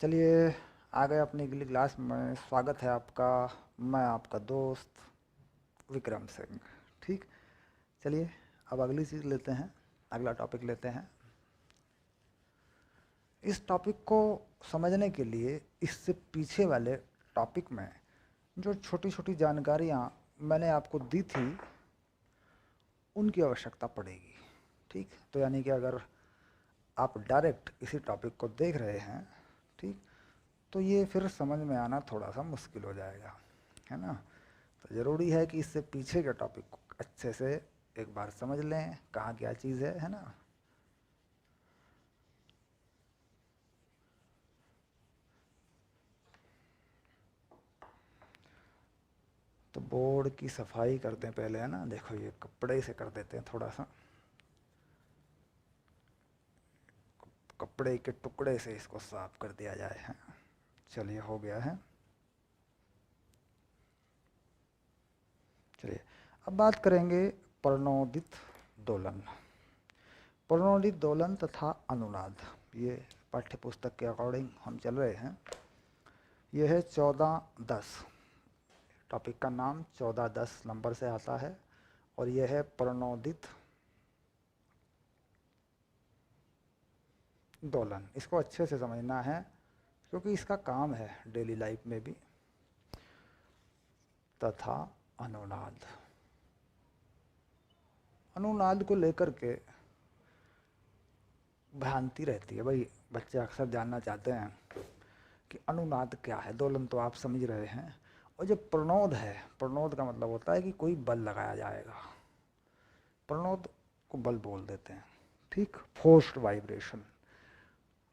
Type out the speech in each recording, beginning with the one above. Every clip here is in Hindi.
चलिए, आ गए अपनी अगली क्लास में। स्वागत है आपका। मैं आपका दोस्त विक्रम सिंह। ठीक। चलिए, अब अगली चीज़ लेते हैं, अगला टॉपिक लेते हैं। इस टॉपिक को समझने के लिए इससे पीछे वाले टॉपिक में जो छोटी छोटी जानकारियाँ मैंने आपको दी थी उनकी आवश्यकता पड़ेगी। ठीक। तो यानी कि अगर आप डायरेक्ट इसी टॉपिक को देख रहे हैं, ठीक, तो ये फिर समझ में आना थोड़ा सा मुश्किल हो जाएगा, है ना। तो ज़रूरी है कि इससे पीछे के टॉपिक को अच्छे से एक बार समझ लें, कहाँ क्या चीज़ है ना। तो बोर्ड की सफाई करते हैं पहले, है ना। देखो, ये कपड़े से कर देते हैं थोड़ा सा, कपड़े के टुकड़े से इसको साफ कर दिया जाए है। चलिए, हो गया है। चलिए, अब बात करेंगे प्रणोदित दोलन। प्रणोदित दोलन तथा अनुनाद, ये पाठ्य पुस्तक के अकॉर्डिंग हम चल रहे हैं। यह है 14-10, टॉपिक का नाम 14-10 नंबर से आता है और यह है प्रणोदित दोलन। इसको अच्छे से समझना है क्योंकि इसका काम है डेली लाइफ में भी। तथा अनुनाद, अनुनाद को लेकर के भ्रांति रहती है भाई। बच्चे अक्सर जानना चाहते हैं कि अनुनाद क्या है। दोलन तो आप समझ रहे हैं, और जो प्रणोद है, प्रणोद का मतलब होता है कि कोई बल लगाया जाएगा। प्रणोद को बल बोल देते हैं। ठीक। फोर्स्ड वाइब्रेशन,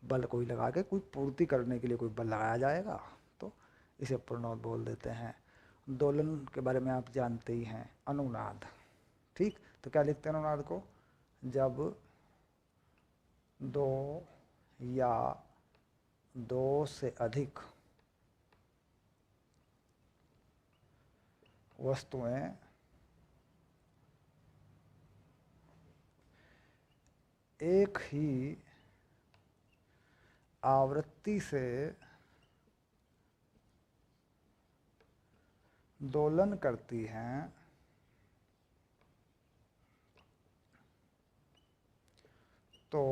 बल कोई लगा के कोई पूर्ति करने के लिए कोई बल लगाया जाएगा तो इसे प्रणोद बोल देते हैं। दोलन के बारे में आप जानते ही हैं। अनुनाद, ठीक। तो क्या लिखते हैं अनुनाद को? जब दो या दो से अधिक वस्तुएं एक ही आवृत्ति से दोलन करती हैं तो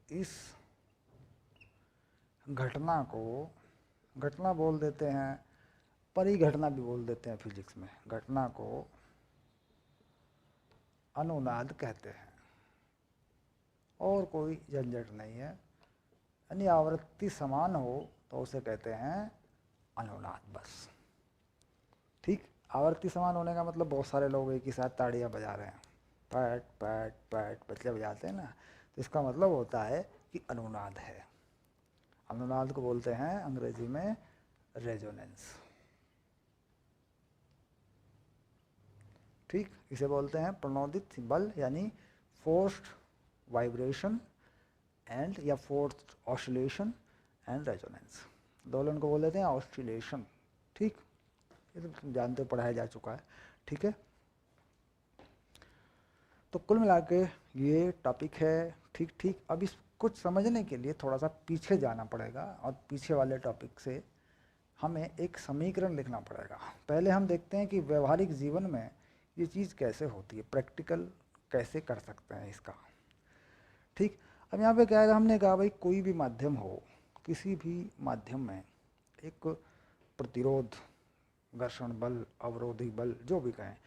इस घटना को घटना बोल देते हैं। परिघटना भी बोल देते हैं फिजिक्स में। घटना को अनुनाद कहते हैं और कोई झंझट नहीं है। यानी आवृत्ति समान हो तो उसे कहते हैं अनुनाद, बस। ठीक। आवृत्ति समान होने का मतलब बहुत सारे लोग एक ही साथ ताड़ियाँ बजा रहे हैं, पैट पैट पैट बच्चे बजाते हैं ना, तो इसका मतलब होता है कि अनुनाद है। अनुनाद को बोलते हैं अंग्रेजी में रेजोनेंस। ठीक। इसे बोलते हैं प्रणोदित बल, यानी फोर्स्ड वाइब्रेशन एंड या फोर्स्ड ऑसिलेशन एंड रेजोनेंस। दोलन को बोल देते हैं ऑसिलेशन। ठीक। ये तो तुम जानते, पढ़ाया जा चुका है। ठीक है। तो कुल मिला के ये टॉपिक है। ठीक ठीक। अब इस कुछ समझने के लिए थोड़ा सा पीछे जाना पड़ेगा और पीछे वाले टॉपिक से हमें एक समीकरण लिखना पड़ेगा। पहले हम देखते हैं कि व्यवहारिक जीवन में ये चीज़ कैसे होती है, प्रैक्टिकल कैसे कर सकते हैं इसका। ठीक। अब यहाँ पे क्या है, हमने कहा भाई कोई भी माध्यम हो, किसी भी माध्यम में एक प्रतिरोध, घर्षण बल, अवरोधी बल, जो भी कहें,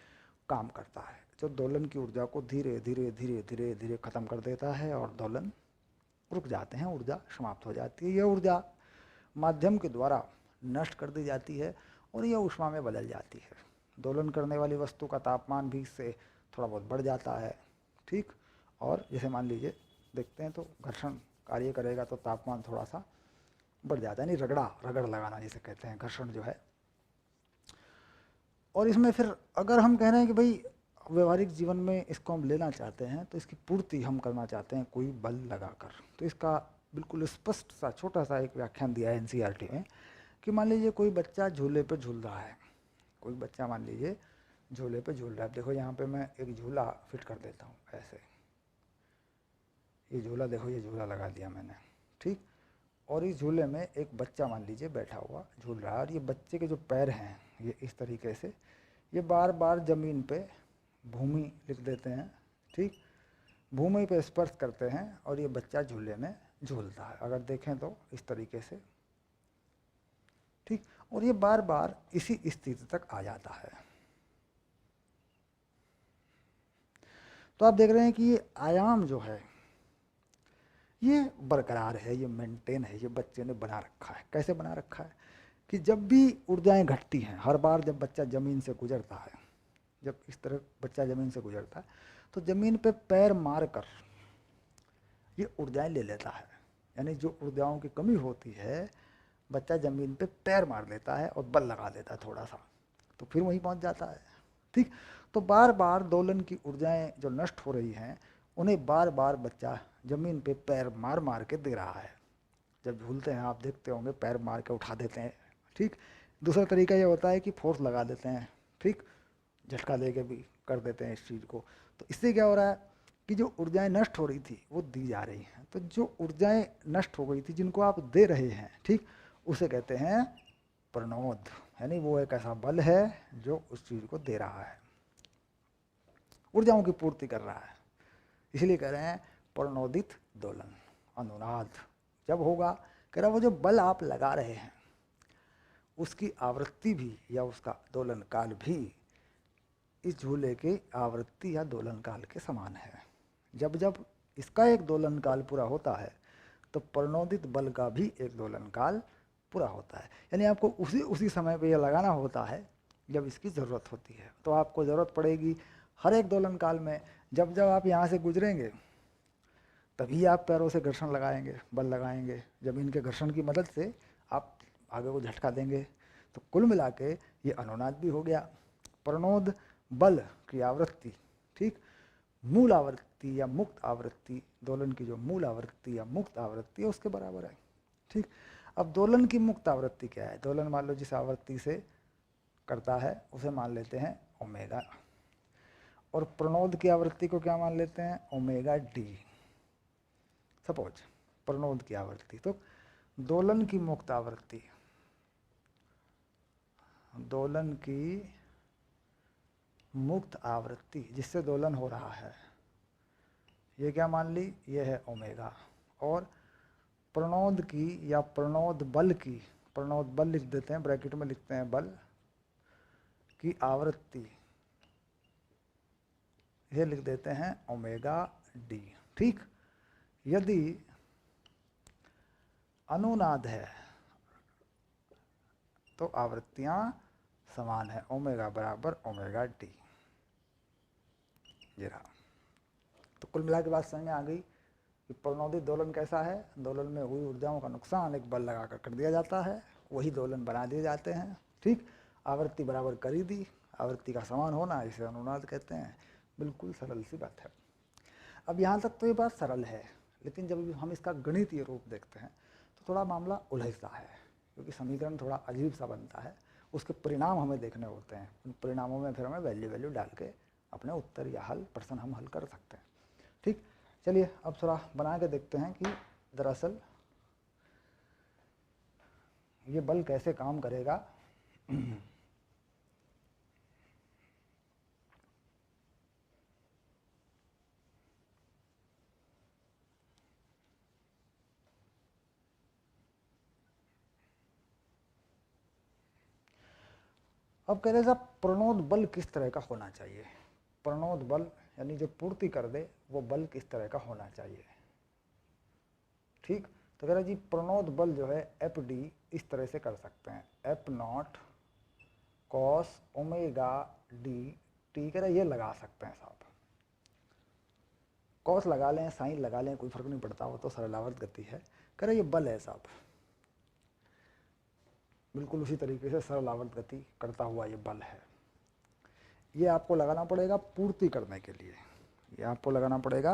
काम करता है जो दोलन की ऊर्जा को धीरे धीरे धीरे धीरे धीरे खत्म कर देता है और दोलन रुक जाते हैं, ऊर्जा समाप्त हो जाती है। यह ऊर्जा माध्यम के द्वारा नष्ट कर दी जाती है और यह ऊष्मा में बदल जाती है। दोलन करने वाली वस्तु का तापमान भी इससे थोड़ा बहुत बढ़ जाता है। ठीक। और जैसे मान लीजिए देखते हैं तो घर्षण कार्य करेगा तो तापमान थोड़ा सा बढ़ जाता है, यानी रगड़ लगाना जिसे कहते हैं, घर्षण जो है। और इसमें फिर अगर हम कह रहे हैं कि भाई व्यवहारिक जीवन में इसको हम लेना चाहते हैं तो इसकी पूर्ति हम करना चाहते हैं कोई बल लगाकर, तो इसका बिल्कुल स्पष्ट सा छोटा सा एक व्याख्यान दिया है एनसीईआरटी में कि मान लीजिए कोई बच्चा झूले पर झूल रहा है। कोई बच्चा मान लीजिए झूले पे झूल रहा है। देखो यहाँ पे मैं एक झूला फिट कर देता हूँ ऐसे। ये झूला देखो, ये झूला लगा दिया मैंने। ठीक। और इस झूले में एक बच्चा मान लीजिए बैठा हुआ झूल रहा है, और ये बच्चे के जो पैर हैं ये इस तरीके से ये बार बार ज़मीन पे भूमि लिख देते हैं, ठीक, भूमि पे स्पर्श करते हैं और ये बच्चा झूले में झूलता है। अगर देखें तो इस तरीके से, ठीक, और ये बार बार इसी स्थिति तक आ जाता है। तो आप देख रहे हैं कि ये आयाम जो है ये बरकरार है, ये मेंटेन है, ये बच्चे ने बना रखा है। कैसे बना रखा है कि जब भी ऊर्जाएं घटती हैं, हर बार जब बच्चा ज़मीन से गुजरता है, जब इस तरह बच्चा ज़मीन से गुजरता है तो ज़मीन पे पैर मार कर ये ऊर्जाएं ले लेता है। यानी जो ऊर्जाओं की कमी होती है बच्चा ज़मीन पे पैर मार लेता है और बल लगा देता है थोड़ा सा, तो फिर वहीं पहुंच जाता है, ठीक। तो बार बार दोलन की ऊर्जाएं जो नष्ट हो रही हैं उन्हें बार बार बच्चा ज़मीन पे पैर मार मार के दे रहा है। जब झूलते हैं आप देखते होंगे पैर मार के उठा देते हैं, ठीक। दूसरा तरीका ये होता है कि फोर्स लगा देते हैं, ठीक, झटका दे के भी कर देते हैं इस चीज़ को। तो इससे क्या हो रहा है कि जो ऊर्जाएं नष्ट हो रही थी वो दी जा रही हैं। तो जो ऊर्जाएं नष्ट हो गई थी जिनको आप दे रहे हैं, ठीक, उसे कहते हैं प्रणोद। यानी वो एक ऐसा बल है जो उस चीज़ को दे रहा है, ऊर्जाओं की पूर्ति कर रहा है। इसलिए कह रहे हैं प्रणोदित दोलन, अनुनाद जब होगा, कह रहा वो जो बल आप लगा रहे हैं उसकी आवृत्ति भी या उसका दोलन काल भी इस झूले के आवृत्ति या दोलन काल के समान है। जब जब इसका एक दोलन काल पूरा होता है तो प्रणोदित बल का भी एक दोलन काल पूरा होता है। यानी आपको उसी समय पे यह लगाना होता है जब इसकी ज़रूरत होती है। तो आपको ज़रूरत पड़ेगी हर एक दोलन काल में, जब जब आप यहाँ से गुजरेंगे तभी आप पैरों से घर्षण लगाएंगे, बल लगाएंगे, ज़मीन के घर्षण की मदद से आप आगे को झटका देंगे। तो कुल मिला के ये अनुनाद भी हो गया। प्रणोद बल की आवृत्ति, ठीक, मूल आवृत्ति या मुक्त आवृत्ति, दोलन की जो मूल आवृत्ति या मुक्त आवृत्ति है उसके बराबर है, ठीक। अब दोलन की मुक्त आवृत्ति क्या है? दोलन मान लो जिस आवृत्ति से करता है उसे मान लेते हैं ओमेगा, और प्रणोद की आवृत्ति को क्या मान लेते हैं? Omega D. सपोज प्रणोद की आवृत्ति, तो दोलन की मुक्त आवृत्ति, दोलन की मुक्त आवृत्ति जिससे दोलन हो रहा है ये क्या मान ली? ये है ओमेगा। और प्रणोद की या प्रणोद बल की, प्रणोद बल लिख देते हैं, ब्रैकेट में लिखते हैं बल की आवृत्ति, ये लिख देते हैं ओमेगा डी, ठीक। यदि अनुनाद है तो आवृत्तियां समान है, ओमेगा बराबर ओमेगा डी। ये रहा। तो कुल मिला के बात समझ में आ गई कि प्रणोदित दोलन कैसा है? दोलन में हुई ऊर्जाओं का नुकसान एक बल लगाकर कर दिया जाता है, वही दोलन बना दिए जाते हैं, ठीक। आवृत्ति बराबर कर ही दी, आवृत्ति का समान होना इसे अनुनाद कहते हैं। बिल्कुल सरल सी बात है। अब यहाँ तक तो ये बात सरल है, लेकिन जब हम इसका गणितीय रूप देखते हैं तो थोड़ा मामला उलझता है, क्योंकि समीकरण थोड़ा अजीब सा बनता है, उसके परिणाम हमें देखने होते हैं। उन परिणामों में फिर हमें वैल्यू डाल के अपने उत्तर या हल प्रश्न हम हल कर सकते हैं, ठीक। चलिए अब थोड़ा बना के देखते हैं कि दरअसल ये बल कैसे काम करेगा। अब कह रहे साहब प्रणोद बल किस तरह का होना चाहिए? प्रणोद बल यानी जो पूर्ति कर दे वो बल किस तरह का होना चाहिए, ठीक। तो कह रहा जी प्रणोद बल जो है एफ डी इस तरह से कर सकते हैं, F not cos omega D T, कह रहा ये लगा सकते हैं साहब, कॉस लगा लें साइन लगा लें कोई फर्क नहीं पड़ता, वो तो सरलावर्त गति है। कह रहा ये बल है साहब, बिल्कुल उसी तरीके से सरल आवर्त गति करता हुआ ये बल है। ये आपको लगाना पड़ेगा पूर्ति करने के लिए, ये आपको लगाना पड़ेगा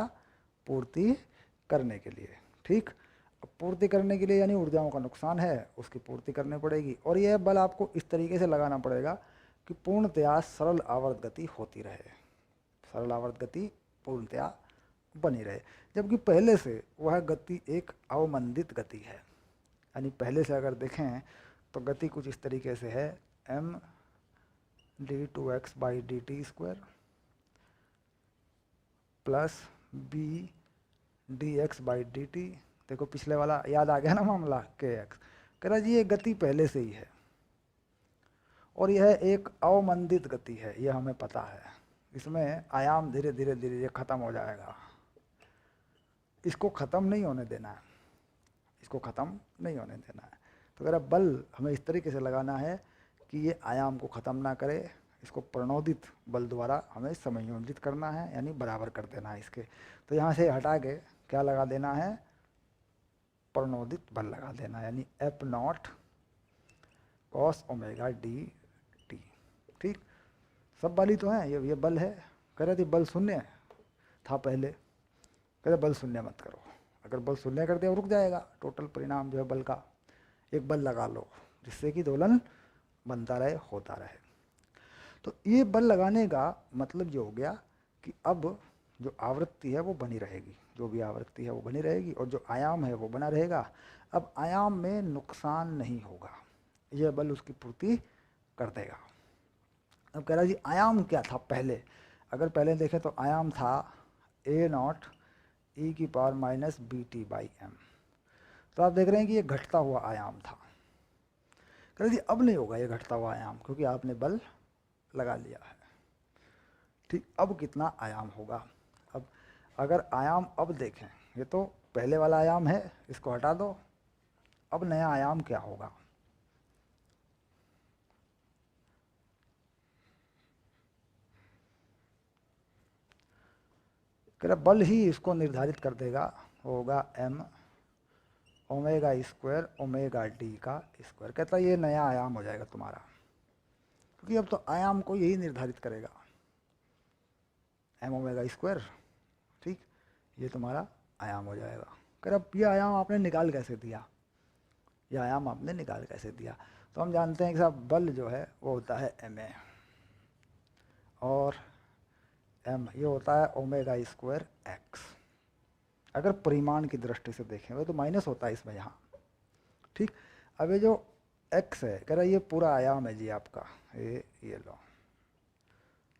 पूर्ति करने के लिए, ठीक। पूर्ति करने के लिए यानी ऊर्जाओं का नुकसान है उसकी पूर्ति करनी पड़ेगी, और यह बल आपको इस तरीके से लगाना पड़ेगा कि पूर्णतया सरल आवर्त गति होती रहे, सरल आवर्त गति पूर्णतया बनी रहे, जबकि पहले से वह गति एक अवमंदित गति है। यानी पहले से अगर देखें तो गति कुछ इस तरीके से है, M D two X by D T square plus B D X by D T. देखो पिछले वाला याद आ गया ना मामला, के एक्स। कह रहा जी ये गति पहले से ही है और यह एक अवमंदित गति है, यह हमें पता है। इसमें आयाम धीरे धीरे धीरे धीरे खत्म हो जाएगा, इसको खत्म नहीं होने देना है, इसको खत्म नहीं होने देना है। तो कह रहा बल हमें इस तरीके से लगाना है कि ये आयाम को खत्म ना करे, इसको प्रणोदित बल द्वारा हमें समायोजित करना है, यानी बराबर कर देना है इसके। तो यहाँ से हटा के क्या लगा देना है, प्रणोदित बल लगा देना है, यानी F not cos omega D T. ठीक, सब बल ही तो हैं, ये बल है। कह रहे थे बल शून्य था पहले, कह रहे बल शून्य मत करो, अगर बल शून्य कर दिया रुक जाएगा टोटल परिणाम जो है बल का। एक बल लगा लो जिससे कि दोलन बनता रहे, होता रहे। तो ये बल लगाने का मतलब ये हो गया कि अब जो आवृत्ति है वो बनी रहेगी, जो भी आवृत्ति है वो बनी रहेगी और जो आयाम है वो बना रहेगा। अब आयाम में नुकसान नहीं होगा, यह बल उसकी पूर्ति कर देगा। अब कह रहा जी आयाम क्या था पहले, अगर पहले देखें तो आयाम था ए नॉट ई की power minus B T by M. तो आप देख रहे हैं कि ये घटता हुआ आयाम था। कह रहे जी अब नहीं होगा ये घटता हुआ आयाम, क्योंकि आपने बल लगा लिया है। ठीक, अब कितना आयाम होगा। अब अगर आयाम अब देखें, ये तो पहले वाला आयाम है, इसको हटा दो, अब नया आयाम क्या होगा। कह रहा बल ही इसको निर्धारित कर देगा, होगा M omega square omega D का स्क्वायर। कहता ये नया आयाम हो जाएगा तुम्हारा, क्योंकि अब तो आयाम को यही निर्धारित करेगा, एम ओमेगा स्क्वायर। ठीक, ये तुम्हारा आयाम हो जाएगा। कह रहा ये आयाम आपने निकाल कैसे दिया, ये आयाम आपने निकाल कैसे दिया। तो हम जानते हैं कि साहब बल जो है वो होता है एम ए, और एम ये होता है ओमेगा स्क्वायर एक्स। अगर परिमाण की दृष्टि से देखें वो तो माइनस होता है इसमें यहाँ। ठीक, अब ये जो एक्स है, कह रहा ये पूरा आयाम है जी आपका, ये लो।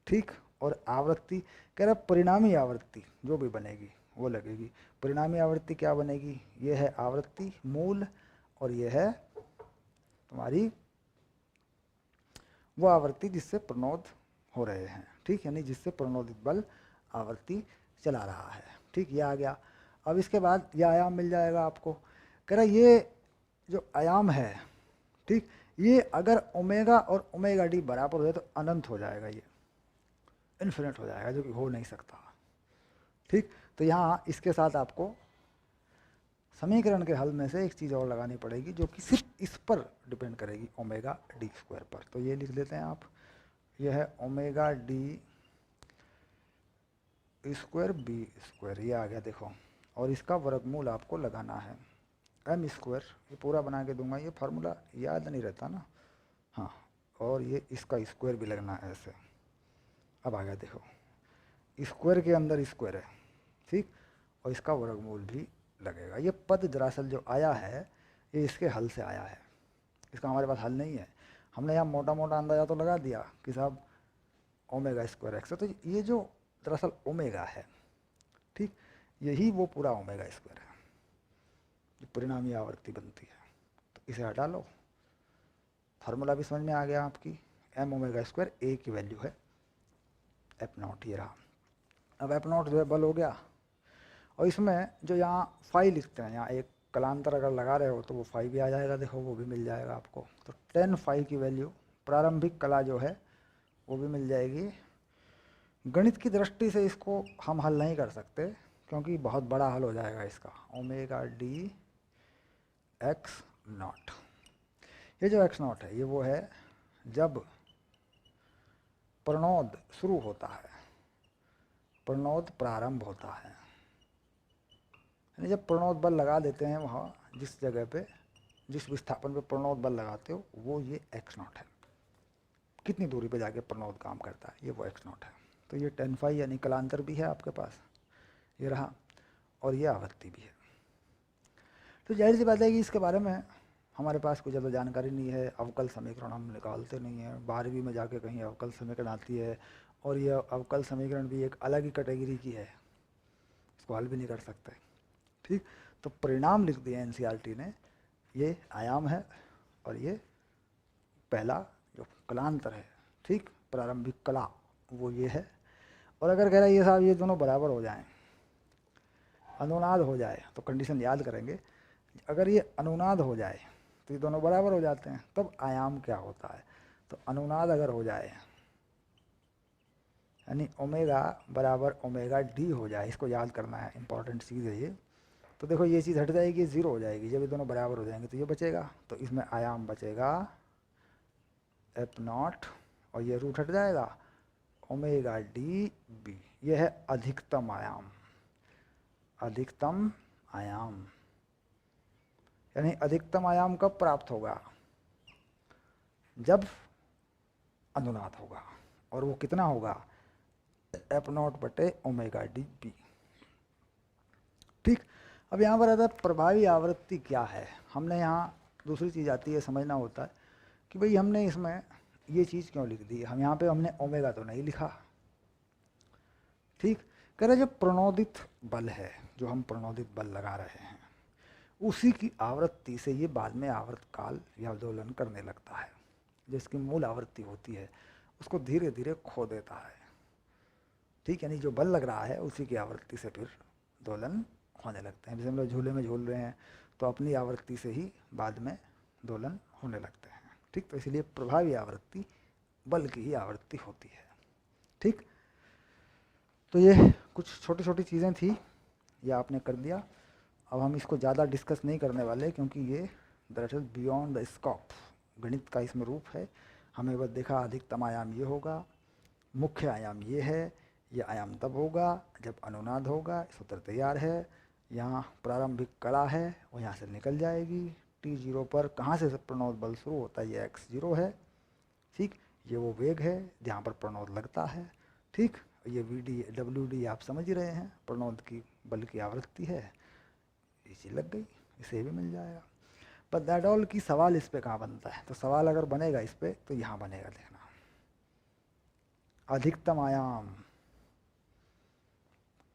ठीक, और आवृत्ति कह रहा परिणामी आवृत्ति जो भी बनेगी वो लगेगी। परिणामी आवृत्ति क्या बनेगी, ये है आवृत्ति मूल और ये है तुम्हारी वो आवृत्ति जिससे प्रणोद हो रहे हैं। ठीक, यानी जिससे प्रणोदित बल आवृत्ति चला रहा है। ठीक, ये आ गया। अब इसके बाद ये आयाम मिल जाएगा आपको। कह रहा ये जो आयाम है, ठीक, ये अगर ओमेगा और ओमेगा डी बराबर हो जाए तो अनंत हो जाएगा, ये इन्फिनिट हो जाएगा, जो कि हो नहीं सकता। ठीक, तो यहाँ इसके साथ आपको समीकरण के हल में से एक चीज़ और लगानी पड़ेगी जो कि सिर्फ इस पर डिपेंड करेगी, ओमेगा डी स्क्वायर पर। तो ये लिख लेते हैं आप, यह है omega D square B square, ये आ गया देखो, और इसका वर्गमूल आपको लगाना है एम स्क्वायर। ये पूरा बना के दूंगा, ये फार्मूला याद नहीं रहता ना। हाँ, और ये इसका स्क्वायर भी लगना है ऐसे। अब आ गया देखो, स्क्वायर के अंदर स्क्वायर है, ठीक, और इसका वर्गमूल भी लगेगा। ये पद दरअसल जो आया है ये इसके हल से आया है, इसका हमारे पास हल नहीं है। हमने यहाँ मोटा मोटा अंदाजा तो लगा दिया कि साहब ओमेगा स्क्वायर एक्स है, तो ये जो दरअसल ओमेगा है, ठीक, यही वो पूरा ओमेगा स्क्वायर है जो परिणामी आवृत्ति बनती है। तो इसे हटा लो, फार्मूला भी समझ में आ गया आपकी। एम ओमेगा स्क्वायर ए की वैल्यू है एफ नॉट, ये रहा। अब एफ नॉट जो है बल हो गया, और इसमें जो यहाँ फाई लिखते हैं, यहाँ एक कलांतर अगर लगा रहे हो तो वो फाई भी आ जाएगा, देखो वो भी मिल जाएगा आपको। तो 10 फाई की वैल्यू प्रारंभिक कला जो है वो भी मिल जाएगी। गणित की दृष्टि से इसको हम हल नहीं कर सकते क्योंकि बहुत बड़ा हल हो जाएगा इसका, ओमेगा डी एक्स नॉट। ये जो एक्स नॉट है ये वो है जब प्रणोद शुरू होता है, प्रणोद प्रारंभ होता है, यानी जब प्रणोद बल लगा देते हैं वहाँ जिस जगह पे, जिस विस्थापन पे प्रणोद बल लगाते हो वो ये एक्स नॉट है। कितनी दूरी पे जाके प्रणोद काम करता है ये वो एक्स नॉट है। तो ये 10 फाई यानी कलांतर भी है आपके पास, ये रहा, और ये आवृत्ति भी है। तो जाहिर सी बात है कि इसके बारे में हमारे पास कोई ज़्यादा जानकारी नहीं है, अवकल समीकरण हम निकालते नहीं हैं, 12वीं में जाके कहीं अवकल समीकरण आती है और ये अवकल समीकरण भी एक अलग ही कैटेगरी की है, इसको हल भी नहीं कर सकते। ठीक, तो परिणाम लिख दिए एनसीईआरटी ने, ये आयाम है और ये पहला जो कलांतर है, ठीक, प्रारंभिक कला, वो ये है। और अगर कह रहा है ये साहब ये दोनों बराबर हो जाएं, अनुनाद हो जाए, तो कंडीशन याद करेंगे, अगर ये अनुनाद हो जाए तो ये दोनों बराबर हो जाते हैं, तब आयाम क्या होता है। तो अनुनाद अगर हो जाए यानी ओमेगा बराबर ओमेगा डी हो जाए, इसको याद करना है, इंपॉर्टेंट चीज़ है ये। तो देखो ये चीज़ हट जाएगी, ज़ीरो हो जाएगी, जब ये दोनों बराबर हो जाएंगे तो ये बचेगा, तो इसमें आयाम बचेगा एफ नॉट और ये रूट हट जाएगा ओमेगा डी बी, ये है अधिकतम आयाम। अधिकतम आयाम यानी अधिकतम आयाम कब प्राप्त होगा, जब अनुनाद होगा, और वो कितना होगा, एफ नॉट बटे ओमेगा डी बी। ठीक, अब यहाँ पर आता है प्रभावी आवृत्ति क्या है। हमने यहाँ दूसरी चीज़ आती है, समझना होता है कि भाई हमने इसमें ये चीज़ क्यों लिख दी, हम यहाँ पे हमने ओमेगा तो नहीं लिखा। ठीक, कह रहे जो प्रणोदित बल है, जो हम प्रणोदित बल लगा रहे हैं, उसी की आवृत्ति से ये बाद में आवर्त काल या दोलन करने लगता है। जिसकी मूल आवृत्ति होती है उसको धीरे धीरे खो देता है। ठीक, यानी जो बल लग रहा है उसी की आवृत्ति से फिर दोलन होने लगते हैं। जैसे हम लोग झूले में झूल रहे हैं तो अपनी आवृत्ति से ही बाद में दोलन होने लगते हैं। ठीक, तो इसलिए प्रभावी आवृत्ति बल की ही आवृत्ति होती है। ठीक, तो ये कुछ छोटी छोटी चीज़ें थी, ये आपने कर दिया। अब हम इसको ज़्यादा डिस्कस नहीं करने वाले, क्योंकि ये दरअसल बियॉन्ड द स्कोप, गणित का इसमें रूप है। हमें बस देखा अधिकतम आयाम ये होगा, मुख्य आयाम ये है, ये आयाम तब होगा जब अनुनाद होगा, सूत्र तैयार है। यहाँ प्रारंभिक कला है वो यहाँ से निकल जाएगी, t0 पर कहाँ से प्रणोद बल शुरू होता है, ये x0 है। ठीक, ये वो वेग है जहाँ पर प्रणोद लगता है। ठीक, ये vd wd आप समझ ही रहे हैं, प्रणोद की बल की आवृत्ति है, इसी लग गई, इसे भी मिल जाएगा। पर दैट ऑल की सवाल इस पे कहाँ बनता है, तो सवाल अगर बनेगा इस पे तो यहाँ बनेगा, देखना अधिकतम आयाम,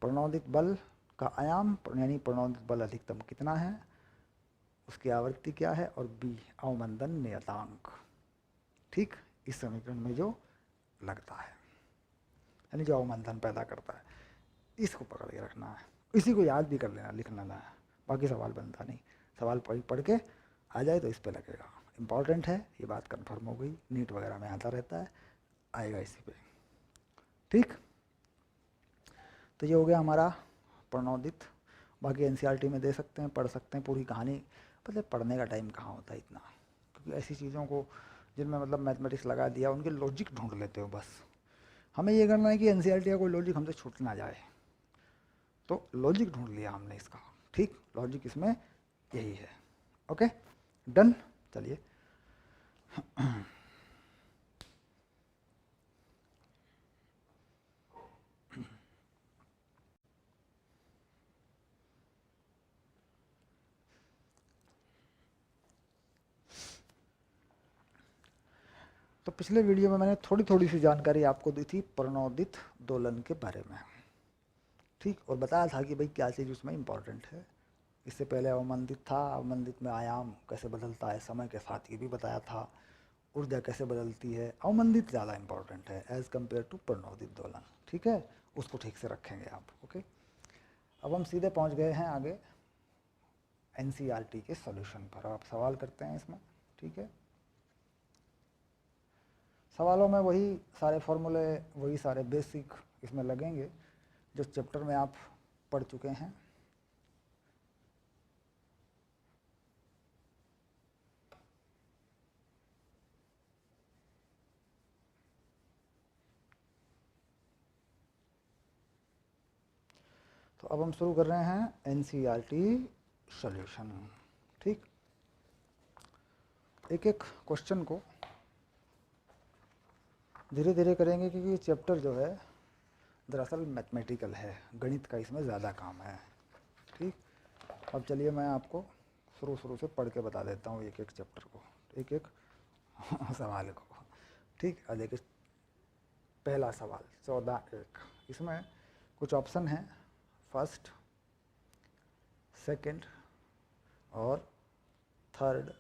प्रणोदित बल का आयाम यानी प्रणोदित बल अधिकतम कितना है, उसकी आवृत्ति क्या है, और बी अवमंदन नियतांक। ठीक, इस समीकरण में जो लगता है यानी जो अवमंदन पैदा करता है, इसको पकड़ के रखना है, इसी को याद भी कर लेना, लिख लेना है, बाकी सवाल बनता नहीं। सवाल पढ़ के आ जाए तो इस पे लगेगा, इम्पॉर्टेंट है, ये बात कंफर्म हो गई, नीट वगैरह में आता रहता है, आएगा इसी पे। ठीक, तो ये हो गया हमारा प्रणोदित। बाकी एनसीईआरटी में दे सकते हैं, पढ़ सकते हैं पूरी कहानी, पता पढ़ने का टाइम कहाँ होता है इतना, क्योंकि ऐसी चीज़ों को जिनमें मतलब मैथमेटिक्स लगा दिया उनके लॉजिक ढूंढ लेते हो बस। हमें ये करना है कि एनसीईआरटी का कोई लॉजिक हमसे छूट ना जाए, तो लॉजिक ढूंढ लिया हमने इसका। ठीक, लॉजिक इसमें यही है। ओके, डन, चलिए। तो पिछले वीडियो में मैंने थोड़ी थोड़ी सी जानकारी आपको दी थी प्रणोदित दोलन के बारे में। ठीक, और बताया था कि भाई क्या चीज़ उसमें इम्पोर्टेंट है। इससे पहले अवमंदित था, अवमंदित में आयाम कैसे बदलता है समय के साथ, ये भी बताया था। ऊर्जा कैसे बदलती है, अवमंदित ज़्यादा इंपॉर्टेंट है एज़ कम्पेयर टू प्रणोदित दोलन। ठीक है, उसको ठीक से रखेंगे आप। ओके, अब हम सीधे पहुंच गए हैं आगे एनसीईआरटी के सॉल्यूशन पर। आप सवाल करते हैं इसमें। ठीक है, सवालों में वही सारे फॉर्मूले, वही सारे बेसिक इसमें लगेंगे जो चैप्टर में आप पढ़ चुके हैं। तो अब हम शुरू कर रहे हैं एनसीईआरटी सॉल्यूशन। ठीक, एक एक क्वेश्चन को धीरे धीरे करेंगे, क्योंकि ये चैप्टर जो है दरअसल मैथमेटिकल है, गणित का इसमें ज़्यादा काम है। ठीक, अब चलिए मैं आपको शुरू शुरू से पढ़ के बता देता हूँ एक एक चैप्टर को, एक एक सवाल को। ठीक, अब देखिए पहला सवाल 14(1), इसमें कुछ ऑप्शन हैं, फर्स्ट, सेकंड और थर्ड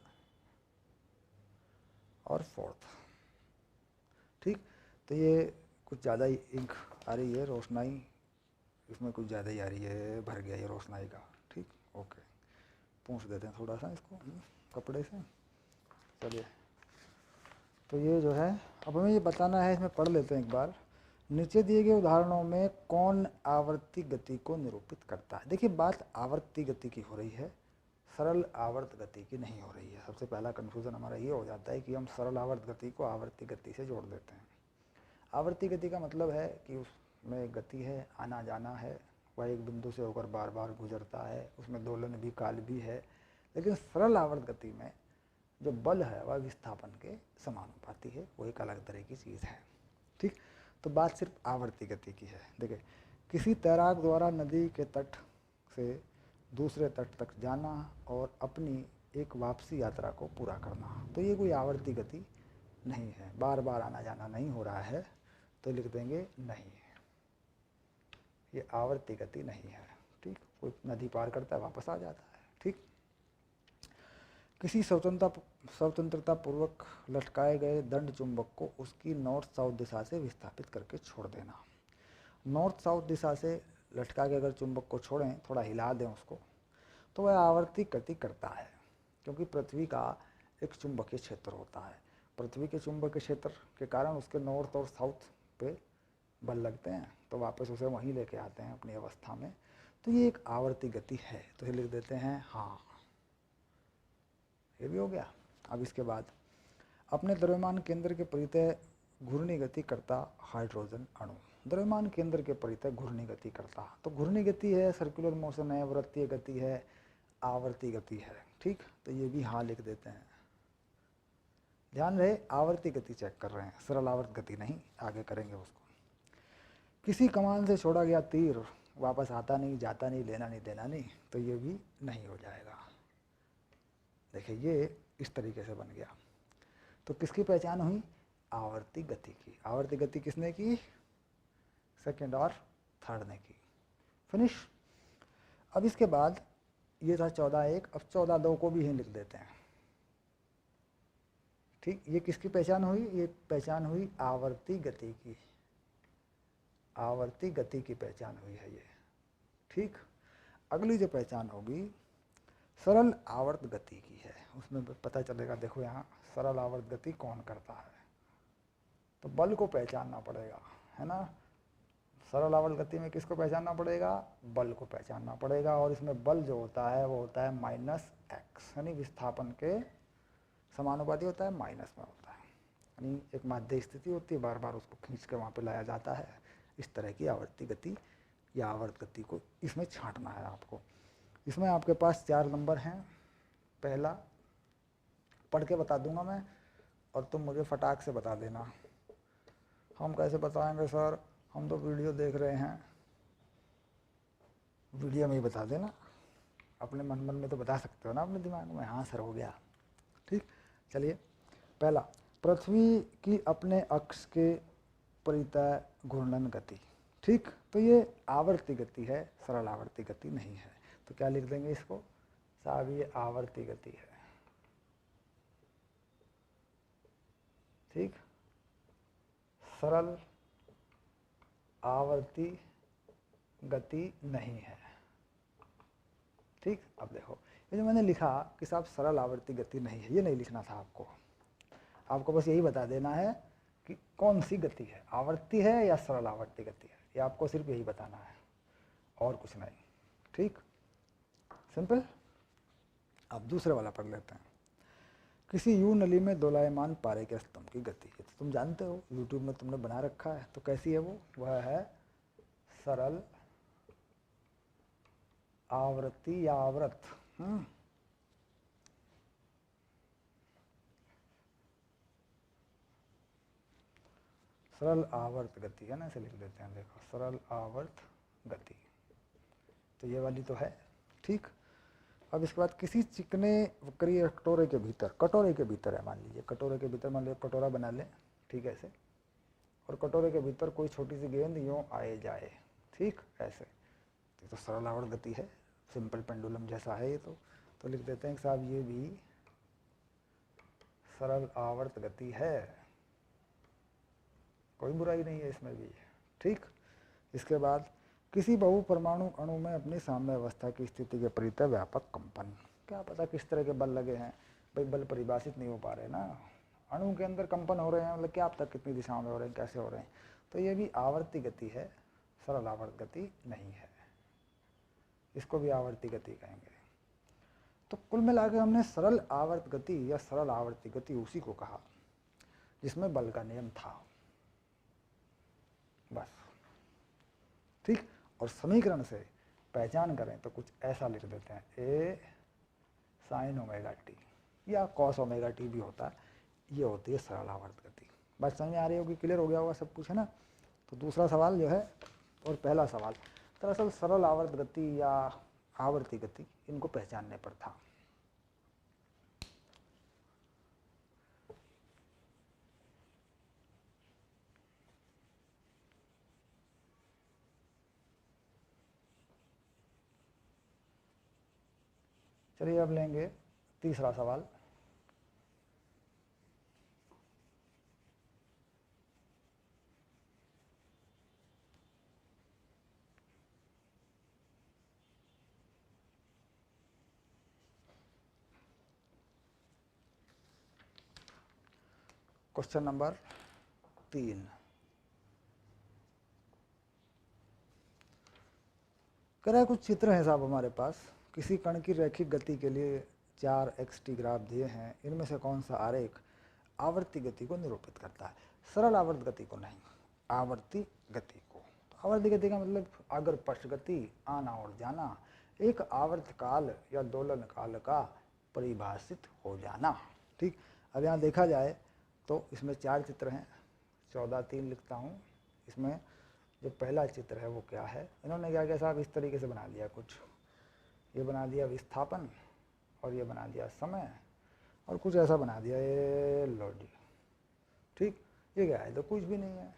और फोर्थ। ठीक, तो ये कुछ ज़्यादा ही इंक आ रही है, रोशनाई इसमें कुछ ज़्यादा ही आ रही है, भर गया ये रोशनाई का। ठीक, ओके, पूछ देते हैं थोड़ा सा इसको कपड़े से। चलिए, तो ये जो है अब हमें ये बताना है, इसमें पढ़ लेते हैं एक बार। नीचे दिए गए उदाहरणों में कौन आवर्ती गति को निरूपित करता है। देखिए बात आवर्ती गति की हो रही है, सरल आवर्त गति की नहीं हो रही है। सबसे पहला कन्फ्यूज़न हमारा ये हो जाता है कि हम सरल आवर्त गति को आवर्ती गति से जोड़ देते हैं। आवर्ती गति का मतलब है कि उसमें गति है, आना जाना है, वह एक बिंदु से होकर बार बार गुजरता है, उसमें दोलन भी, काल भी है। लेकिन सरल आवर्त गति में जो बल है वह विस्थापन के समानुपाती है, वो एक अलग तरह की चीज़ है। ठीक, तो बात सिर्फ आवर्ती गति की है। देखिए, किसी तैराक द्वारा नदी के तट से दूसरे तट तक जाना और अपनी एक वापसी यात्रा को पूरा करना, तो ये कोई आवर्ती गति नहीं है, बार बार आना जाना नहीं हो रहा है, तो लिख देंगे नहीं, ये आवर्ती गति नहीं है। ठीक, कोई नदी पार करता है वापस आ जाता है। ठीक, किसी स्वतंत्रता पूर्वक लटकाए गए दंड चुंबक को उसकी नॉर्थ साउथ दिशा से विस्थापित करके छोड़ देना। नॉर्थ साउथ दिशा से लटका के अगर चुंबक को छोड़ें, थोड़ा हिला दें उसको, तो वह आवर्ती गति करता है, क्योंकि पृथ्वी का एक चुंबकीय क्षेत्र होता है। पृथ्वी के चुंबकीय क्षेत्र के कारण उसके नॉर्थ और साउथ पे बल लगते हैं, तो वापस उसे वहीं लेके आते हैं अपनी अवस्था में, तो ये एक आवर्ती गति है। तो ये लिख देते हैं हाँ, ये भी हो गया। अब इसके बाद अपने द्रव्यमान केंद्र के परितः घूर्णी गति करता हाइड्रोजन अणु। द्रव्यमान केंद्र के परितः घूर्णी गति करता, तो घूर्णी गति है, सर्कुलर मोशन है, वृत्तीय गति है, आवर्ती गति है। ठीक, तो ये भी हाँ लिख देते हैं। ध्यान रहे आवर्ती गति चेक कर रहे हैं, सरल आवर्त गति नहीं, आगे करेंगे उसको। किसी कमान से छोड़ा गया तीर वापस आता नहीं, जाता नहीं, लेना नहीं देना नहीं, तो ये भी नहीं हो जाएगा। देखिए ये इस तरीके से बन गया। तो किसकी पहचान हुई? आवर्ती गति की। आवर्ती गति किसने की? सेकंड और थर्ड ने की। फिनिश। अब इसके बाद ये था 14(1), अब 14(2) को भी यहीं लिख देते हैं। ठीक, ये किसकी पहचान हुई? ये पहचान हुई आवर्ती गति की, आवर्ती गति की पहचान हुई है ये। ठीक, अगली जो पहचान होगी सरल आवर्त गति की है, उसमें पता चलेगा। देखो यहाँ सरल आवर्त गति कौन करता है, तो बल को पहचानना पड़ेगा, है ना। सरल आवर्त गति में किसको पहचानना पड़ेगा? बल को पहचानना पड़ेगा। और इसमें बल जो होता है वो होता है -x, यानी विस्थापन के समानुपाती होता है, माइनस में होता है। यानी एक माध्य स्थिति होती है, बार बार उसको खींच के वहाँ पे लाया जाता है। इस तरह की आवर्ती गति या आवर्त गति को इसमें छांटना है आपको। इसमें आपके पास 4 नंबर हैं। पहला पढ़ के बता दूंगा मैं और तुम मुझे फटाक से बता देना। हम कैसे बताएंगे सर, हम तो वीडियो देख रहे हैं। वीडियो में ही बता देना, अपने मन में तो बता सकते हो ना अपने दिमाग में। हाँ सर, हो गया। ठीक, चलिए। पहला, पृथ्वी की अपने अक्ष के परितः घूर्णन गति। ठीक, तो ये आवर्ती गति है, सरल आवर्ती गति नहीं है। तो क्या लिख देंगे इसको? साहब ये आवर्ती गति है। ठीक, सरल आवर्ती गति नहीं है। ठीक, अब देखो ये जो मैंने लिखा कि साहब सरल आवर्ती गति नहीं है, ये नहीं लिखना था आपको। आपको बस यही बता देना है कि कौन सी गति है, आवर्ती है या सरल आवर्ती गति है, ये आपको सिर्फ यही बताना है और कुछ नहीं। ठीक, सिंपल। अब दूसरे वाला पढ़ लेते हैं। किसी यू नली में दोलायमान पारे के स्तंभ की गति है। तो तुम जानते हो, यूट्यूब में तुमने बना रखा है, तो कैसी है वो? वह है सरल आवृत्ति या आवृत। सरल आवर्त गति है ना, इसे लिख देते हैं। देखो, सरल आवर्त गति, तो ये वाली तो है। ठीक, अब इसके बाद किसी चिकने वक्री कटोरे के भीतर है, मान लीजिए कटोरे के भीतर, मान लीजिए कटोरा बना लें, ठीक है ऐसे, और कटोरे के भीतर कोई छोटी सी गेंद यूँ आए जाए, ठीक ऐसे, तो सरल आवर्त गति है, सिंपल पेंडुलम जैसा है ये। तो लिख देते हैं कि साहब ये भी सरल आवर्त गति है, कोई बुराई नहीं है इसमें भी, ठीक। इसके बाद किसी बहु परमाणु अणु में अपनी साम्य अवस्था की स्थिति के परितः व्यापक कंपन, क्या पता किस तरह के बल लगे हैं भाई, बल परिभाषित नहीं हो पा रहे ना, अणु के अंदर कंपन हो रहे हैं, मतलब क्या पता कितनी दिशाओं में हो रहे हैं, कैसे हो रहे हैं, तो ये भी आवर्ती गति है, सरल आवर्त गति नहीं है, इसको भी आवर्ती गति कहेंगे। तो कुल मिला के हमने सरल आवर्त गति या सरल आवर्ती गति उसी को कहा जिसमें बल का नियम था, बस, ठीक। और समीकरण से पहचान करें तो कुछ ऐसा लिख देते हैं, ए साइन ओमेगा टी या कॉस ओमेगा टी भी होता है, ये होती है सरल आवर्त गति। बात समझ में आ रही होगी, क्लियर हो गया होगा सब कुछ, है ना। तो दूसरा सवाल जो है और पहला सवाल दरअसल सरल आवर्त गति या आवर्ती गति इनको पहचानने पर था। चलिए अब लेंगे तीसरा सवाल। क्वेश्चन नंबर 3, कह रहा है कुछ चित्र हैं साहब हमारे पास, किसी कण की रैखिक गति के लिए 4xt ग्राफ दिए हैं, इनमें से कौन सा आरेख आवर्ती गति को निरूपित करता है, सरल आवर्त गति को नहीं, आवर्ती गति को। तो आवर्ती गति का मतलब अगर पश्च गति, आना और जाना, एक आवर्त काल या दोलन काल का परिभाषित हो जाना, ठीक। अब यहाँ देखा जाए तो इसमें 4 चित्र हैं, 14-3 लिखता हूँ। इसमें जो पहला चित्र है वो क्या है, इन्होंने क्या किया साहब, इस तरीके से बना लिया कुछ, ये बना दिया विस्थापन और ये बना दिया समय और कुछ ऐसा बना दिया ये लो जी, ठीक। ये क्या है, तो कुछ भी नहीं है,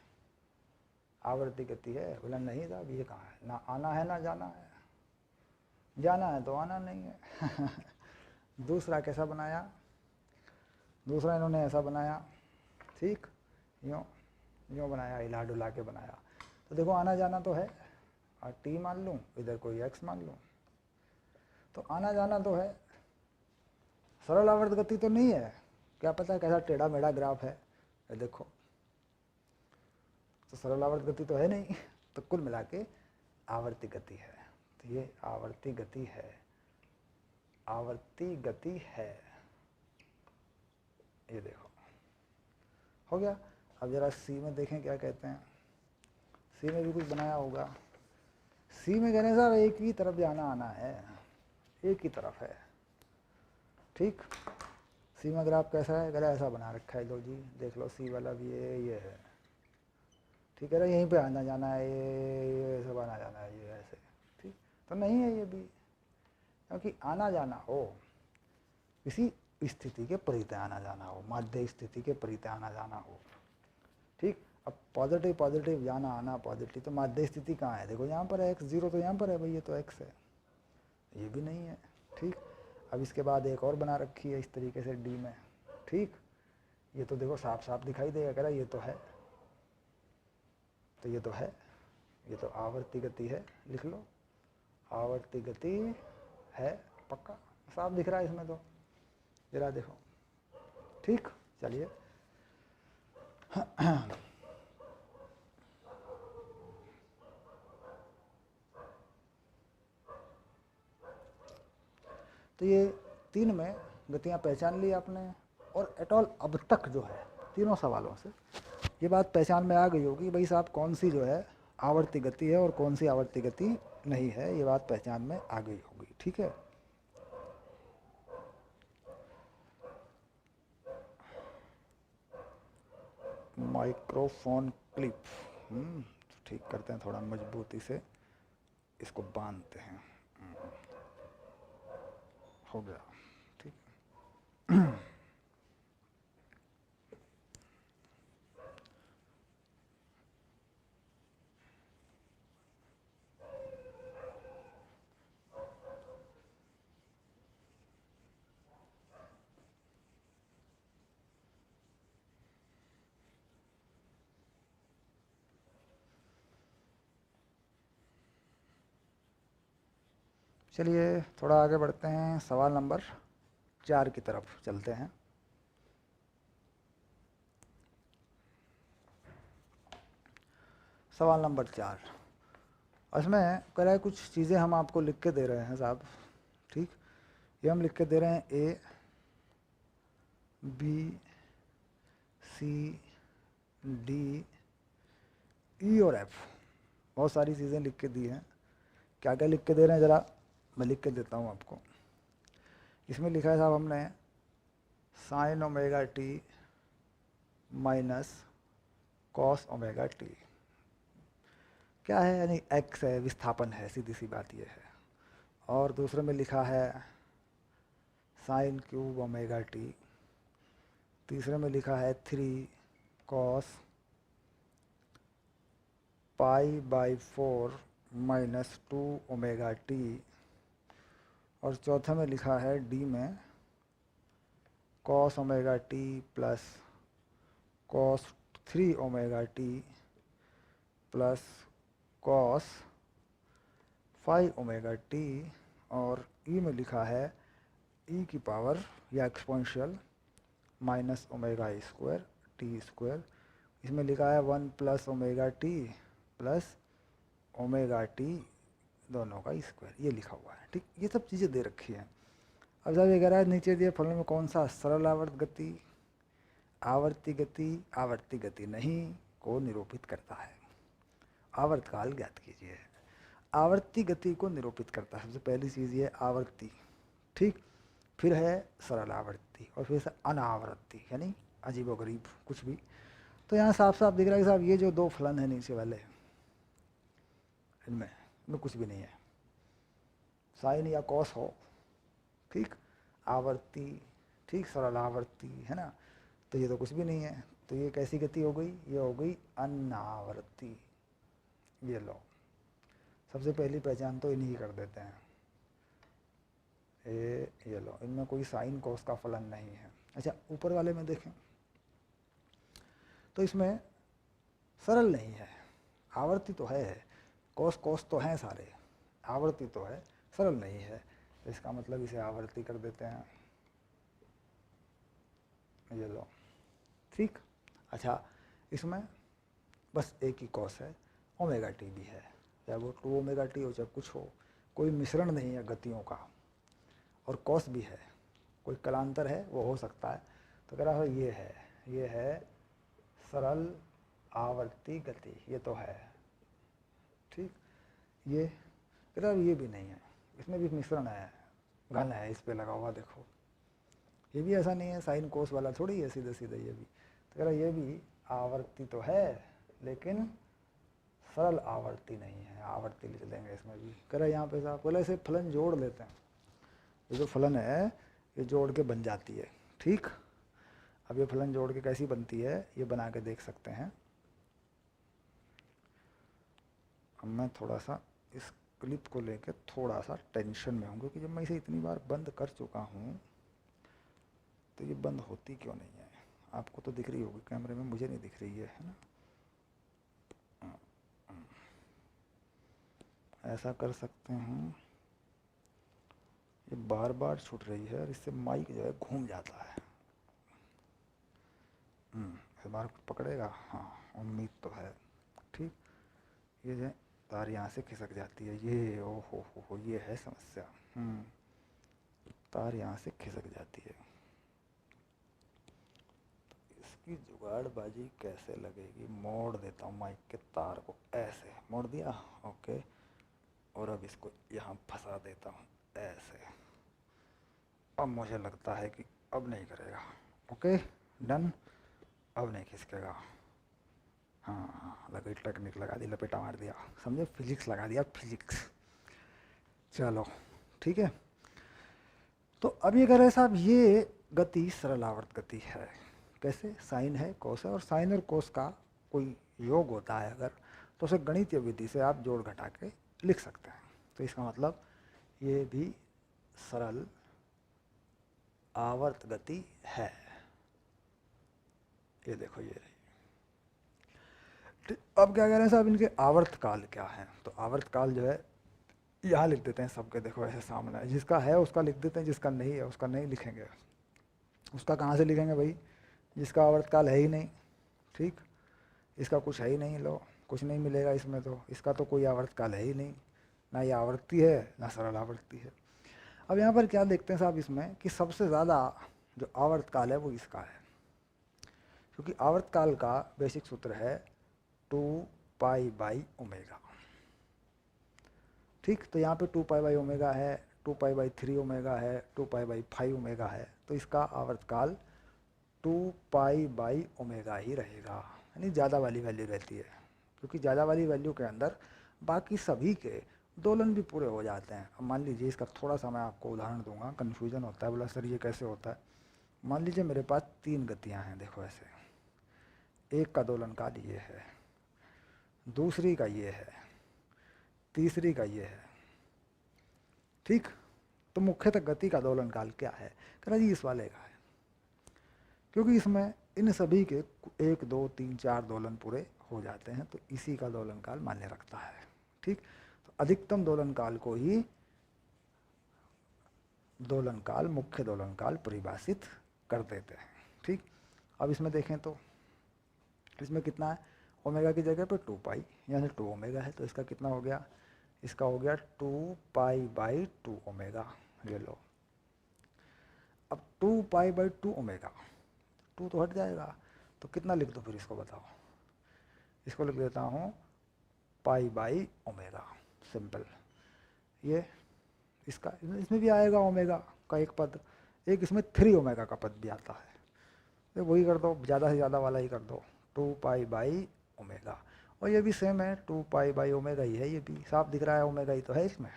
आवर्ती गति है। बोला नहीं साहब ये कहाँ है, ना आना है ना जाना है, जाना है तो आना नहीं है। दूसरा कैसा बनाया, दूसरा इन्होंने ऐसा बनाया, ठीक, यूँ यूँ बनाया, हिला डुला के बनाया। तो देखो आना जाना तो है, और टी मान लूँ, इधर कोई एक्स मान लूँ, तो आना जाना तो है, सरल आवर्त गति तो नहीं है, क्या पता कैसा टेढ़ा मेढ़ा ग्राफ है, ये देखो, तो सरल आवर्त गति तो है नहीं। तो कुल मिला के आवर्ती गति है, तो ये आवर्ती गति है, आवर्ती गति है, ये देखो हो गया। अब जरा सी में देखें क्या कहते हैं, सी में भी कुछ बनाया होगा। सी में कह रहे हैं साहब एक ही तरफ जाना आना है, एक ही तरफ है, ठीक। सी में ग्राफ कैसा है, कह रहा है ऐसा बना रखा है, लो जी देख लो, सी वाला भी ये है, ठीक है, यहीं पे आना जाना है, ये सब आना जाना है, ये ऐसे, ठीक। तो नहीं है ये भी, क्योंकि आना जाना हो किसी स्थिति के परितः आना जाना हो, माध्य स्थिति के परितः आना जाना हो, ठीक। अब पॉजिटिव पॉजिटिव जाना आना पॉजिटिव, तो माध्य स्थिति कहाँ है, देखो यहाँ पर है, x0 तो यहाँ पर है भाई, ये तो x है, ये भी नहीं है, ठीक। अब इसके बाद एक और बना रखी है इस तरीके से डी में, ठीक। ये तो देखो साफ साफ दिखाई देगा, कह रहा ये तो है, तो ये तो है, ये तो आवर्ती गति है, लिख लो आवर्ती गति है, पक्का साफ दिख रहा है इसमें, तो जरा देखो, ठीक। चलिए तो ये 3 में गतियां पहचान ली आपने, और एटॉल अब तक जो है तीनों सवालों से ये बात पहचान में आ गई होगी भाई साहब कौन सी जो है आवर्ती गति है और कौन सी आवर्ती गति नहीं है, ये बात पहचान में आ गई होगी, ठीक है। माइक्रोफोन क्लिप, ठीक करते हैं, थोड़ा मजबूती से इसको बांधते हैं। हो गया। ठीक। चलिए थोड़ा आगे बढ़ते हैं, सवाल नंबर 4 की तरफ चलते हैं। सवाल नंबर 4, इसमें कह रहा है कुछ चीज़ें हम आपको लिख के दे रहे हैं साहब। ठीक, ये हम लिख के दे रहे हैं A B C D E और एफ, बहुत सारी चीज़ें लिख के दी हैं। क्या क्या लिख के दे रहे हैं ज़रा मैं लिख के देता हूँ आपको। इसमें लिखा है साहब हमने sign omega T minus cos omega T. क्या है, यानी एक्स है, विस्थापन है, सीधी सी बात ये है। और दूसरे में लिखा है साइन क्यूब ओमेगा टी। तीसरे में लिखा है 3 cos pi by 4 minus 2 omega T. और चौथे में लिखा है डी में cos omega T plus cos 3 omega T plus cos 5 omega T. और ई में लिखा है ई की पावर या exponential minus omega square T square. इसमें लिखा है 1 plus omega T plus omega T दोनों का स्क्वायर, ये लिखा हुआ है। ठीक, ये सब चीज़ें दे रखी हैं। अब जब ये कह रहा है नीचे दिए फलन में कौन सा सरल आवर्त गति, आवर्ती गति नहीं को निरूपित करता है। आवर्तकाल ज्ञात कीजिए। आवर्ती गति को निरूपित करता है सबसे पहली चीज़ ये आवर्ती। ठीक, फिर है सरल आवर्ती और फिर से अनावर्ती, यानी अजीबोगरीब कुछ भी। तो यहाँ साफ साफ दिख रहा है कि साहब ये जो दो फलन है नीचे वाले, इनमें कुछ भी नहीं है। साइन या कॉस हो, ठीक, आवर्ती, ठीक, सरल आवर्ती है ना, तो ये तो कुछ भी नहीं है। तो ये कैसी गति हो गई, ये हो गई अनावर्ती। ये लो, सबसे पहली पहचान तो इन्हीं कर देते हैं। ये लो, इनमें कोई साइन कॉस का फलन नहीं है। अच्छा, ऊपर वाले में देखें तो इसमें सरल नहीं है, आवर्ती तो है, कॉस कॉस तो हैं सारे, आवर्ती तो है, सरल नहीं है। तो इसका मतलब इसे आवर्ती कर देते हैं। ये लो, ठीक। अच्छा, इसमें बस एक ही कॉस है, ओमेगा टी भी है, चाहे वो 2 ओमेगा टी हो चाहे कुछ हो, कोई मिश्रण नहीं है गतियों का। और कॉस भी है, कोई कलांतर है वो हो सकता है। तो कह रहा है ये है सरल आवर्ती गति, ये तो है। ठीक, ये कह रहा है ये भी नहीं है, इसमें भी मिश्रण है, घन है इस पे लगा हुआ, देखो ये भी ऐसा नहीं है साइन कोस वाला थोड़ी है सीधे सीधे। ये भी तो कह रहा ये भी आवर्ती तो है लेकिन सरल आवर्ती नहीं है, आवर्ती ले चलेंगे इसमें भी। कह रहा यहाँ पे साहब पहले से फलन जोड़ लेते हैं, ये जो फलन है ये जोड़ के बन जाती है। ठीक, अब ये फलन जोड़ के कैसी बनती है ये बना के देख सकते हैं। अब मैं थोड़ा सा इस क्लिप को लेकर थोड़ा सा टेंशन में हूँ, क्योंकि जब मैं इसे इतनी बार बंद कर चुका हूँ तो ये बंद होती क्यों नहीं है। आपको तो दिख रही होगी कैमरे में, मुझे नहीं दिख रही है ना। ऐसा कर सकते हैं, ये बार बार छूट रही है और इससे माइक जो है घूम जाता है। इस बार पकड़ेगा, हाँ उम्मीद तो है। ठीक, ये जो तार यहाँ से खिसक जाती है, ये ओ हो ये है समस्या। तार यहाँ से खिसक जाती है, इसकी जुगाड़बाजी कैसे लगेगी। मोड़ देता हूँ माइक के तार को, ऐसे मोड़ दिया, ओके। और अब इसको यहाँ फंसा देता हूँ ऐसे। अब मुझे लगता है कि अब नहीं करेगा, ओके डन, अब नहीं खिसकेगा। हाँ लगे टेक्निक लगा दी, लपेटा मार दिया, समझे, फिजिक्स लगा दिया, फिजिक्स। चलो ठीक है, तो अब ये कह रहे हैं साहब ये गति सरल आवर्त गति है। कैसे? साइन है, कोस है, और साइन और कोस का कोई योग होता है अगर, तो उसे गणितीय विधि से आप जोड़ घटा के लिख सकते हैं। तो इसका मतलब ये भी सरल आवर्त गति है। ये देखो ये रही। अब क्या कह रहे हैं साहब, इनके आवर्त काल क्या है? तो आवर्त काल जो है यहाँ लिख देते हैं सबके, देखो ऐसे सामने है, जिसका है उसका लिख देते हैं, जिसका नहीं है उसका नहीं लिखेंगे। उसका कहाँ से लिखेंगे भाई, जिसका आवर्त काल है ही नहीं। ठीक, इसका कुछ है ही नहीं, लो कुछ नहीं मिलेगा इसमें, तो इसका तो कोई आवर्त काल है ही नहीं, ना ये आवर्ती है ना सरल आवर्ती है। अब यहाँ पर क्या देखते हैं साहब इसमें कि सबसे ज़्यादा जो आवर्त काल है वो इसका है, क्योंकि आवर्त काल का बेसिक सूत्र है 2π/ω। ठीक, तो यहाँ पे 2π/ω है, 2π/3ω है, 2π/5ω है, तो इसका आवर्त काल 2π/ω ही रहेगा, यानी ज़्यादा वाली वैल्यू रहती है, क्योंकि ज़्यादा वाली वैल्यू के अंदर बाकी सभी के दोलन भी पूरे हो जाते हैं। अब मान लीजिए इसका थोड़ा सा मैं आपको उदाहरण दूंगा, कन्फ्यूजन होता है, बोला सर ये कैसे होता है। मान लीजिए मेरे पास 3 गतियां हैं, देखो ऐसे, एक का दोलन काल ये है, दूसरी का ये है, तीसरी का ये है। ठीक, तो मुख्यतः गति का दोलन काल क्या है? कह रहा जी इस वाले का है, क्योंकि इसमें इन सभी के 1 2 3 4 दोलन पूरे हो जाते हैं, तो इसी का दोलन काल मान्य रखता है। ठीक, तो अधिकतम दोलन काल को ही दोलन काल, मुख्य दोलन काल परिभाषित कर देते हैं। ठीक, अब इसमें देखें तो इसमें कितना है, ओमेगा की जगह पे 2π, यानी 2ω है, तो इसका कितना हो गया, इसका हो गया 2π/2ω। ले लो, अब 2π/2ω, 2 तो हट जाएगा, तो कितना लिख दो फिर इसको बताओ। इसको लिख देता हूँ π/ω, सिंपल। ये इसका, इसमें भी आएगा ओमेगा का एक पद, एक इसमें 3ω का पद भी आता है, तो वही कर दो, ज़्यादा से ज़्यादा वाला ही कर दो, 2π/ω। और ये भी सेम है, 2π/ω ही है, ये भी साफ दिख रहा है, ओमेगा ही तो है इसमें।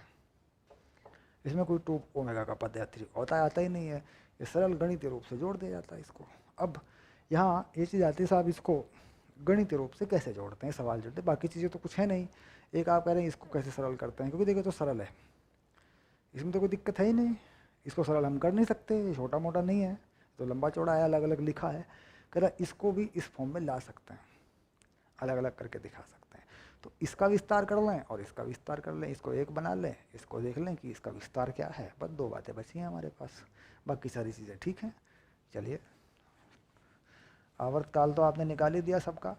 इसमें कोई 2ω का पद या 3 होता आता ही नहीं है, ये सरल गणितीय रूप से जोड़ दिया जाता है इसको। अब यहाँ ये चीज़ आती है साहब, इसको गणितीय रूप से कैसे जोड़ते हैं, सवाल जोड़ते हैं, बाकी चीज़ें तो कुछ है नहीं। एक आप कह रहे हैं इसको कैसे सरल करते हैं, क्योंकि देखो तो सरल है, इसमें तो कोई दिक्कत है ही नहीं, इसको सरल हम कर नहीं सकते, ये छोटा मोटा नहीं है, तो लंबा चौड़ा है, अलग अलग लिखा है। कह रहा इसको भी इस फॉर्म में ला सकते हैं, अलग अलग करके दिखा सकते हैं। तो इसका विस्तार कर लें और इसका विस्तार कर लें, इसको एक बना लें, इसको देख लें कि इसका विस्तार क्या है, बस 2 बातें बची हैं हमारे पास, बाकी सारी चीज़ें ठीक हैं। चलिए, आवर्त काल तो आपने निकाल ही दिया सबका,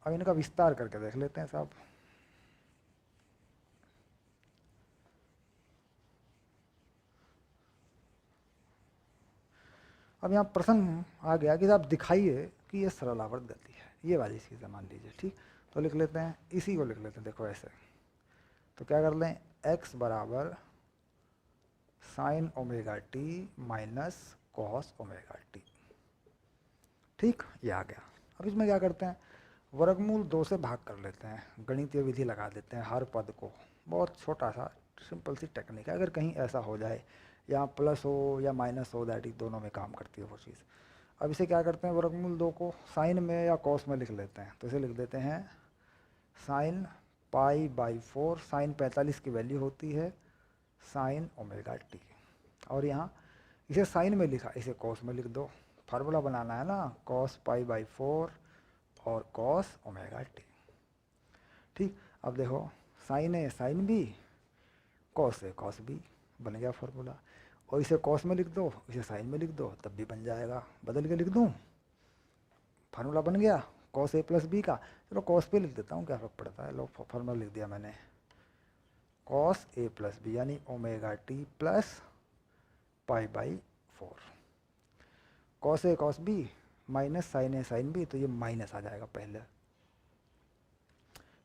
अब इनका विस्तार करके देख लेते हैं साहब। अब यहाँ प्रश्न आ गया कि आप दिखाइए कि ये सरल आवर्त गति है, ये वाली चीज़ है मान लीजिए। ठीक, तो लिख लेते हैं, इसी को लिख लेते हैं, देखो ऐसे। तो क्या कर लें, x बराबर sin ω_t minus cos ω_t। ठीक, ये आ गया। अब इसमें क्या करते हैं, वर्गमूल 2 से भाग कर लेते हैं, गणितीय विधि लगा देते हैं हर पद को। बहुत छोटा सा सिंपल सी टेक्निक है, अगर कहीं ऐसा हो जाए या प्लस हो या माइनस हो, दैट इज दोनों में काम करती है वो चीज़। अब इसे क्या करते हैं, वर्गमूल 2 को साइन में या कॉस में लिख लेते हैं। तो इसे लिख देते हैं साइन π/4, साइन 45 की वैल्यू होती है साइन ω_t, और यहाँ इसे साइन में लिखा, इसे कॉस में लिख दो, फार्मूला बनाना है ना, cos π/4 और cos ω_t। ठीक, अब देखो साइन है साइन बी, कॉस है कॉस बी, बन गया फार्मूला। और इसे कॉस में लिख दो, इसे साइन में लिख दो, तब भी बन जाएगा। बदल के लिख दूं, फार्मूला बन गया cos a + b का। चलो cos पे लिख देता हूँ, क्या फर्क पड़ता है, लो फार्मूला लिख दिया मैंने, cos a + b यानी ω_t + π/4, cos a cos b minus sine a sine b, तो ये माइनस आ जाएगा पहले,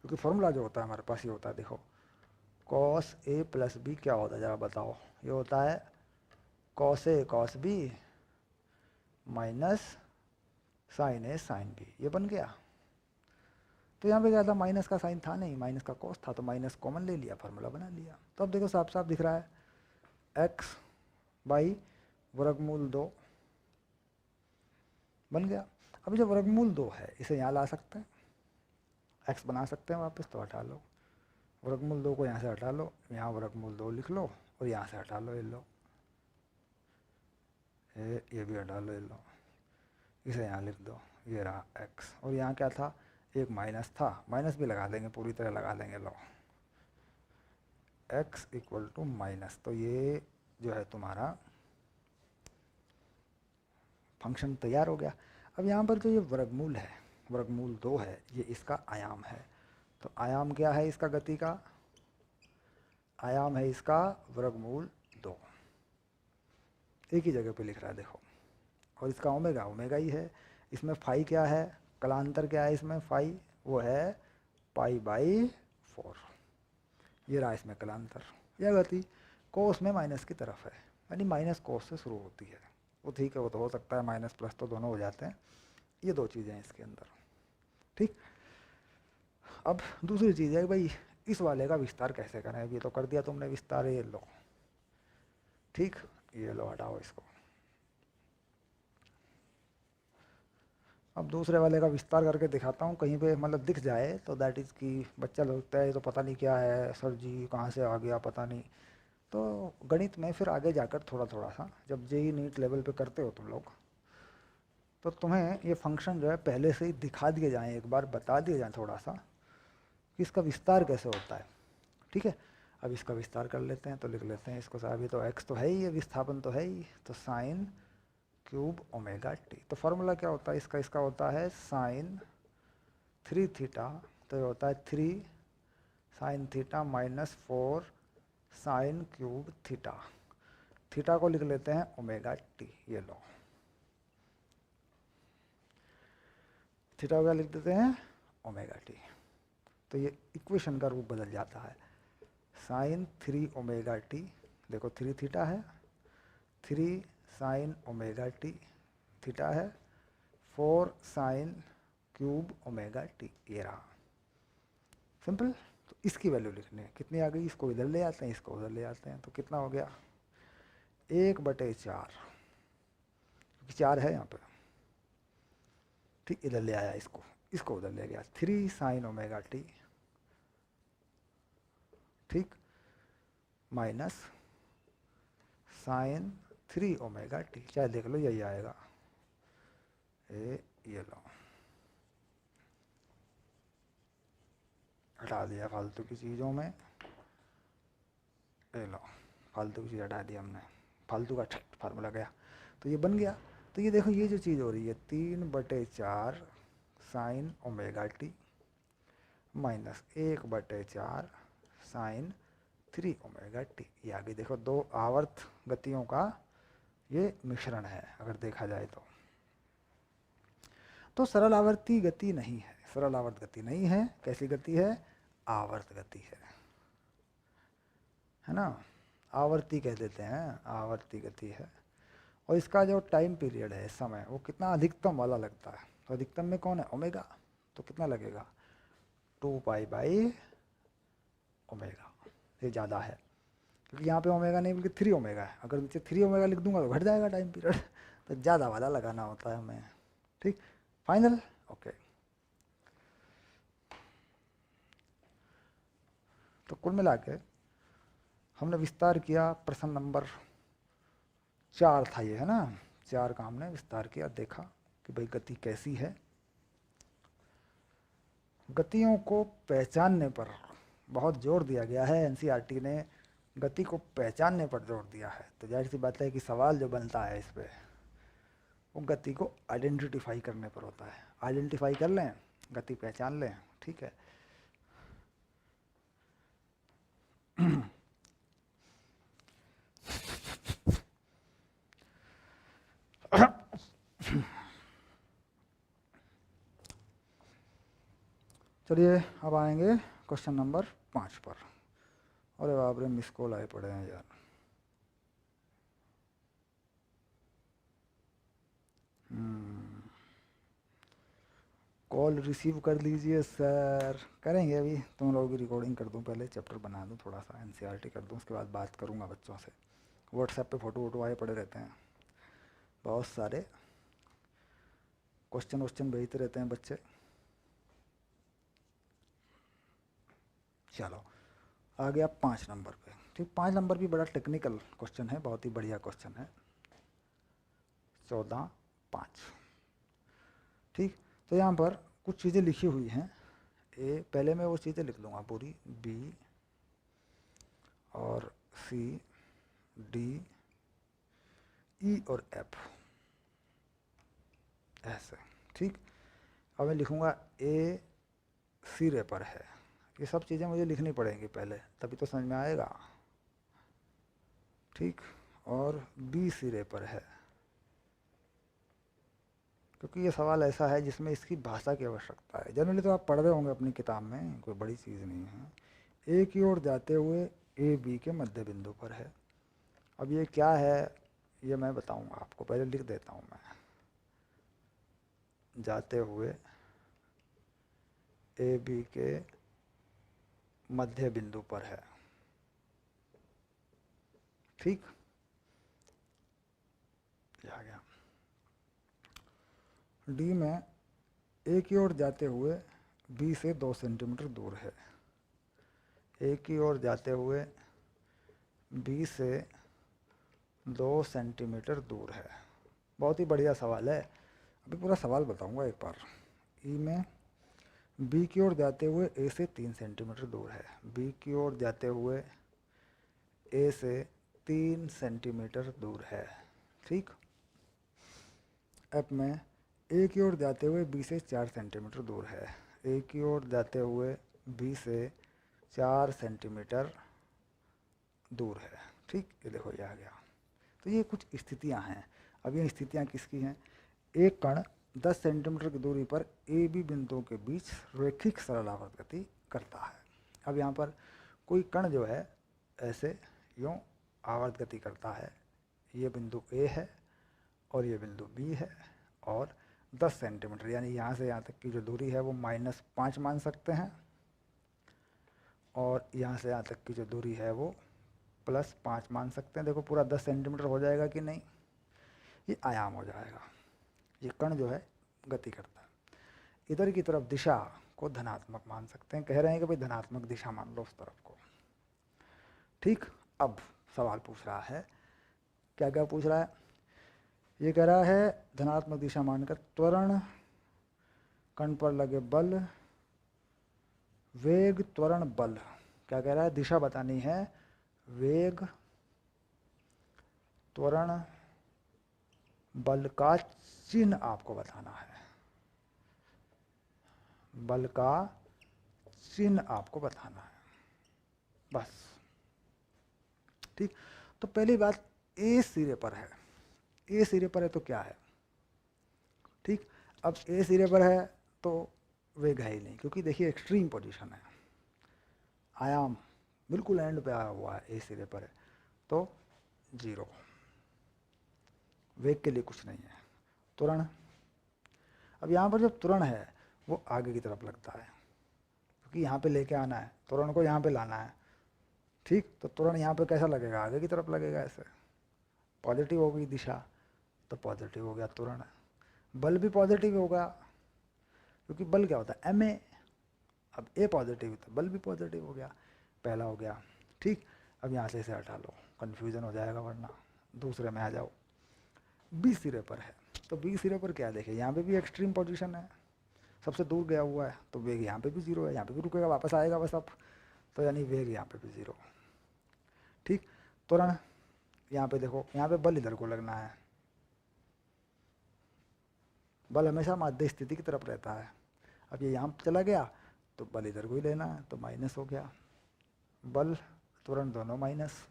क्योंकि फार्मूला जो होता है हमारे पास ये होता है, देखो cos a + b क्या होता है जरा बताओ, ये होता है cos a cos b minus sine a sine b, ये बन गया। तो यहाँ पे क्या था, माइनस का साइन था नहीं, माइनस का कॉस था, तो माइनस कॉमन ले लिया, फार्मूला बना लिया। तो अब देखो साफ साफ दिख रहा है, एक्स बाई वर्गमूल 2 बन गया। अभी जो वर्गमूल 2 है इसे यहाँ ला सकते हैं, एक्स बना सकते हैं वापस, तो हटा लो वर्गमूल 2 को, यहाँ से हटा लो, यहाँ वर्गमूल 2 लिख लो और यहाँ से हटा लो, ये लो, ये भी हटा लो, ये लो, इसे यहाँ लिख दो, ये रहा एक्स। और यहाँ क्या था, एक माइनस था, माइनस भी लगा देंगे, पूरी तरह लगा देंगे, लो एक्स इक्वल टू माइनस। तो ये जो है तुम्हारा फंक्शन तैयार हो गया। अब यहाँ पर जो ये वर्गमूल है, वर्गमूल 2 है, ये इसका आयाम है। तो आयाम क्या है इसका, गति का आयाम है इसका वर्गमूल 2, एक ही जगह पे लिख रहा है देखो। और इसका ओमेगा, ओमेगा ही है। इसमें फाई क्या है, कलांतर क्या है इसमें, फाई वो है पाई बाई 4, ये रहा इसमें कलांतर। यह गति कोस में माइनस की तरफ है, यानी माइनस कोस से शुरू होती है। वो ठीक है, वो तो हो सकता है माइनस प्लस तो दोनों हो जाते हैं, ये दो चीज़ें हैं इसके अंदर, ठीक। अब दूसरी चीज़ है भाई, इस वाले का विस्तार कैसे करें। अब ये तो कर दिया तुमने विस्तार, ये लो, ठीक, ये लो, हटाओ इसको। अब दूसरे वाले का विस्तार करके दिखाता हूँ, कहीं पे मतलब दिख जाए तो दैट इज़ कि बच्चा लगता है तो पता नहीं क्या है सर जी, कहाँ से आ गया पता नहीं। तो गणित में फिर आगे जाकर थोड़ा थोड़ा सा, जब जेई नीट लेवल पे करते हो तुम लोग, तो तुम्हें ये फंक्शन जो है पहले से ही दिखा दिए जाएँ, एक बार बता दिए जाएँ थोड़ा सा कि इसका विस्तार कैसे होता है, ठीक है। अब इसका विस्तार कर लेते हैं, तो लिख लेते हैं इसको, अभी तो एक्स तो है ही, ये विस्थापन तो है ही, तो साइन क्यूब ओमेगा टी। तो फॉर्मूला क्या होता है इसका, इसका होता है साइन 3 थीटा, तो ये होता है 3 sine theta minus 4 sine cube theta. Theta को लिख लेते हैं ओमेगा टी, ये लो, थीटा को क्या लिख देते हैं, ओमेगा टी। तो ये इक्वेशन का रूप बदल जाता है, साइन 3 ओमेगा टी, देखो 3 थीटा है, 3 साइन ओमेगा टी थीटा है, 4 साइन क्यूब ओमेगा टी, ये रहा सिंपल। तो इसकी वैल्यू लिखनी है, कितनी आ गई, इसको इधर ले आते हैं, इसको उधर ले आते हैं, तो कितना हो गया 1/4, क्योंकि 4 है यहाँ पे, ठीक, इधर ले आया इसको, इसको उधर ले गया, 3 साइन ओमेगा टी, ठीक, माइनस साइन 3 ओमेगा टी, चाहे देख लो यही आएगा, ये लो, हटा दिया फालतू की चीज़ों में, ये लो, फालतू की चीज़ हटा दी हमने, फालतू का फार्मूला गया, तो ये बन गया। तो ये देखो, ये जो चीज़ हो रही है 3/4 sine omega T minus 1/4 sine 3 omega T, ये आगे देखो दो आवर्त गतियों का ये मिश्रण है अगर देखा जाए तो सरल आवर्ती गति नहीं है, सरल आवर्त गति नहीं है, कैसी गति है, आवर्त गति है ना, आवर्ती कह देते हैं, आवर्ती गति है। और इसका जो टाइम पीरियड है, समय, वो कितना अधिकतम वाला लगता है, तो अधिकतम में कौन है, ओमेगा, तो कितना लगेगा 2 पाई बाई ओमेगा, ये ज़्यादा है, क्योंकि यहाँ पे ओमेगा नहीं बल्कि 3 ओमेगा है, अगर नीचे 3 ओमेगा लिख दूंगा तो घट जाएगा टाइम पीरियड तो ज़्यादा वाला लगाना होता है हमें, ठीक, फाइनल, ओके। तो कुल मिला के हमने विस्तार किया, प्रश्न नंबर 4 था ये, है ना, 4 का हमने विस्तार किया, देखा कि भाई गति कैसी है। गतियों को पहचानने पर बहुत जोर दिया गया है, एनसीईआरटी ने गति को पहचानने पर जोर दिया है। तो जाहिर सी बात है कि सवाल जो बनता है इस पर, वो गति को आइडेंटिफाई करने पर होता है। आइडेंटिफाई कर लें, गति पहचान लें, ठीक है। चलिए अब आएंगे क्वेश्चन नंबर 5 पर। अरे बाप रे, मिस कॉल आए पड़े हैं यार। कॉल रिसीव कर लीजिए सर। करेंगे, अभी तुम लोगों की रिकॉर्डिंग कर दूं, पहले चैप्टर बना दूं, थोड़ा सा एनसीईआरटी कर दूं, उसके बाद बात करूंगा बच्चों से। व्हाट्सएप पे फ़ोटो वोटो आए पड़े रहते हैं, बहुत सारे क्वेश्चन वोश्चन भेजते रहते हैं बच्चे। चलो आ गया 5 नंबर पे। ठीक, 5 नंबर भी बड़ा टेक्निकल क्वेश्चन है, बहुत ही बढ़िया क्वेश्चन है। 14(5). ठीक, तो यहाँ पर कुछ चीज़ें लिखी हुई हैं। पहले मैं वो चीज़ें लिख लूँगा पूरी, बी और सी डी ई और एफ ऐसे। ठीक, अब मैं लिखूँगा ए सिरे पर है। ये सब चीज़ें मुझे लिखनी पड़ेंगी पहले, तभी तो समझ में आएगा। ठीक, और बी सिरे पर है, क्योंकि ये सवाल ऐसा है जिसमें इसकी भाषा की आवश्यकता है। जनरली तो आप पढ़ रहे होंगे अपनी किताब में, कोई बड़ी चीज़ नहीं है। ए की ओर जाते हुए ए बी के मध्य बिंदु पर है। अब ये क्या है ये मैं बताऊंगा आपको, पहले लिख देता हूँ मैं। जाते हुए ए बी के मध्य बिंदु पर है। ठीक, ये आ गया। डी में ए की ओर जाते हुए बी से 2 सेंटीमीटर दूर है। ए की ओर जाते हुए बी से 2 सेंटीमीटर दूर है। बहुत ही बढ़िया सवाल है। अभी पूरा सवाल बताऊंगा एक बार। ई में बी की ओर जाते हुए ए से 3 सेंटीमीटर दूर है। बी की ओर जाते हुए ए से 3 सेंटीमीटर दूर है। ठीक, एफ में ए की ओर जाते हुए बी से 4 सेंटीमीटर दूर है। ए की ओर जाते हुए बी से 4 सेंटीमीटर दूर है। ठीक, ये देखो ये आ गया। तो ये कुछ स्थितियां हैं। अब ये स्थितियां किसकी हैं? एक कण 10 सेंटीमीटर की दूरी पर ए बी बिंदुओं के बीच रैखिक सरल आवर्त गति करता है। अब यहाँ पर कोई कण जो है ऐसे यूँ आवर्त गति करता है। ये बिंदु ए है और ये बिंदु बी है, और 10 सेंटीमीटर यानी यहाँ से यहाँ तक की जो दूरी है वो -5 मान सकते हैं, और यहाँ से यहाँ तक की जो दूरी है वो +5 मान सकते हैं। देखो पूरा 10 सेंटीमीटर हो जाएगा कि नहीं, ये आयाम हो जाएगा। ये कण जो है गति करता है। इधर की तरफ दिशा को धनात्मक मान सकते हैं, कह रहे हैं कि भाई धनात्मक दिशा मान लो उस तरफ को। ठीक, अब सवाल पूछ रहा है, क्या क्या पूछ रहा है? ये कह रहा है धनात्मक दिशा मानकर त्वरण, कण पर लगे बल, वेग, त्वरण, बल। क्या कह रहा है? दिशा बतानी है, वेग, त्वरण, बल का चिन्ह आपको बताना है। बल का चिन्ह आपको बताना है, बस। ठीक, तो पहली बात ए सिरे पर है। ए सिरे पर है तो क्या है? ठीक, अब ए सिरे पर है तो वेग है ही नहीं, क्योंकि देखिए एक्सट्रीम पोजीशन है, आयाम बिल्कुल एंड पे आया हुआ है, ए सिरे पर है तो 0, वेग के लिए कुछ नहीं है। त्वरण, अब यहाँ पर जब त्वरण है वो आगे की तरफ लगता है, क्योंकि यहाँ पे लेके आना है, त्वरण को यहाँ पे लाना है। ठीक, तो त्वरण यहाँ पे कैसा लगेगा? आगे की तरफ लगेगा, ऐसे। पॉजिटिव हो गई दिशा तो पॉजिटिव हो गया त्वरण। बल भी पॉजिटिव होगा, क्योंकि बल क्या होता है? M A. अब ए पॉजिटिव तो बल भी पॉजिटिव हो गया, पहला हो गया। ठीक, अब यहाँ से इसे हटा लो, कन्फ्यूज़न हो जाएगा वरना। दूसरे में आ जाओ, बी सिरे पर है तो बी सिरे पर क्या देखे? यहाँ पे भी एक्सट्रीम पोजीशन है, सबसे दूर गया हुआ है, तो वेग यहाँ पे भी 0 है, यहाँ पे भी रुकेगा, वापस आएगा बस अब, तो यानी वेग यहाँ पे भी 0। ठीक, त्वरण, यहाँ पे देखो, यहाँ पे बल इधर को लगना है, बल हमेशा माध्य स्थिति की तरफ रहता है। अब ये यहाँ चला गया तो बल इधर को ही लेना है, तो माइनस हो गया। बल त्वरण दोनों माइनस,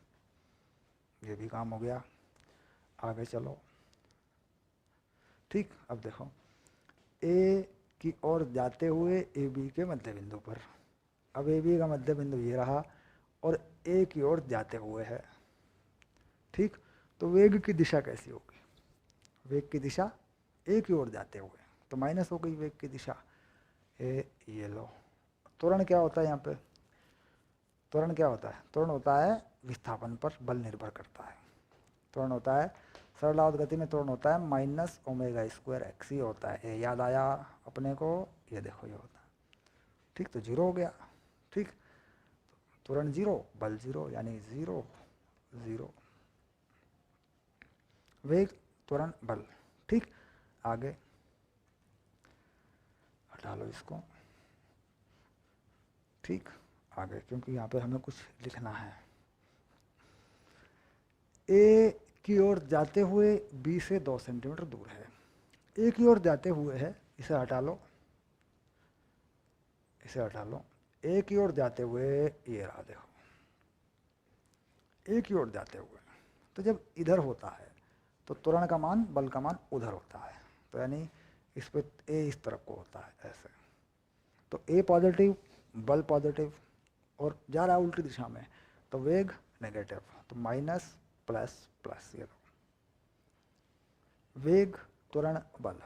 ये भी काम हो गया। आगे चलो। ठीक, अब देखो ए की ओर जाते हुए ए बी के मध्य बिंदु पर। अब ए बी का मध्य बिंदु ये रहा और ए की ओर जाते हुए है। ठीक, तो वेग की दिशा कैसी होगी? वेग की दिशा ए की ओर जाते हुए, तो माइनस हो गई वेग की दिशा। ये लो, त्वरण क्या होता है यहाँ पे? त्वरण क्या होता है? त्वरण होता है विस्थापन पर बल निर्भर करता है। त्वरण होता है, सरलावत गति में त्वरण होता है माइनस ओमेगा स्क्वायर एक्स ही होता है। ये याद आया अपने को, ये देखो ये होता है। ठीक, तो जीरो हो गया। ठीक, त्वरण जीरो, बल जीरो, यानी जीरो जीरो, वेग त्वरण बल। ठीक, आगे हटा लो इसको। ठीक, आगे, क्योंकि यहाँ पे हमें कुछ लिखना है। ए की ओर जाते हुए बी से 2 सेंटीमीटर दूर है। ए की ओर जाते हुए है, इसे हटा लो, इसे हटा लो। ए की ओर जाते हुए ये रहा, देखो ए की ओर जाते हुए, तो जब इधर होता है तो त्वरण का मान, बल का मान उधर होता है, तो यानी इस पे ए इस तरफ को होता है ऐसे। तो ए पॉजिटिव, बल पॉजिटिव, और जा रहा है उल्टी दिशा में, तो वेग नेगेटिव, तो माइनस प्लस प्लस, ये लो वेग त्वरण बल।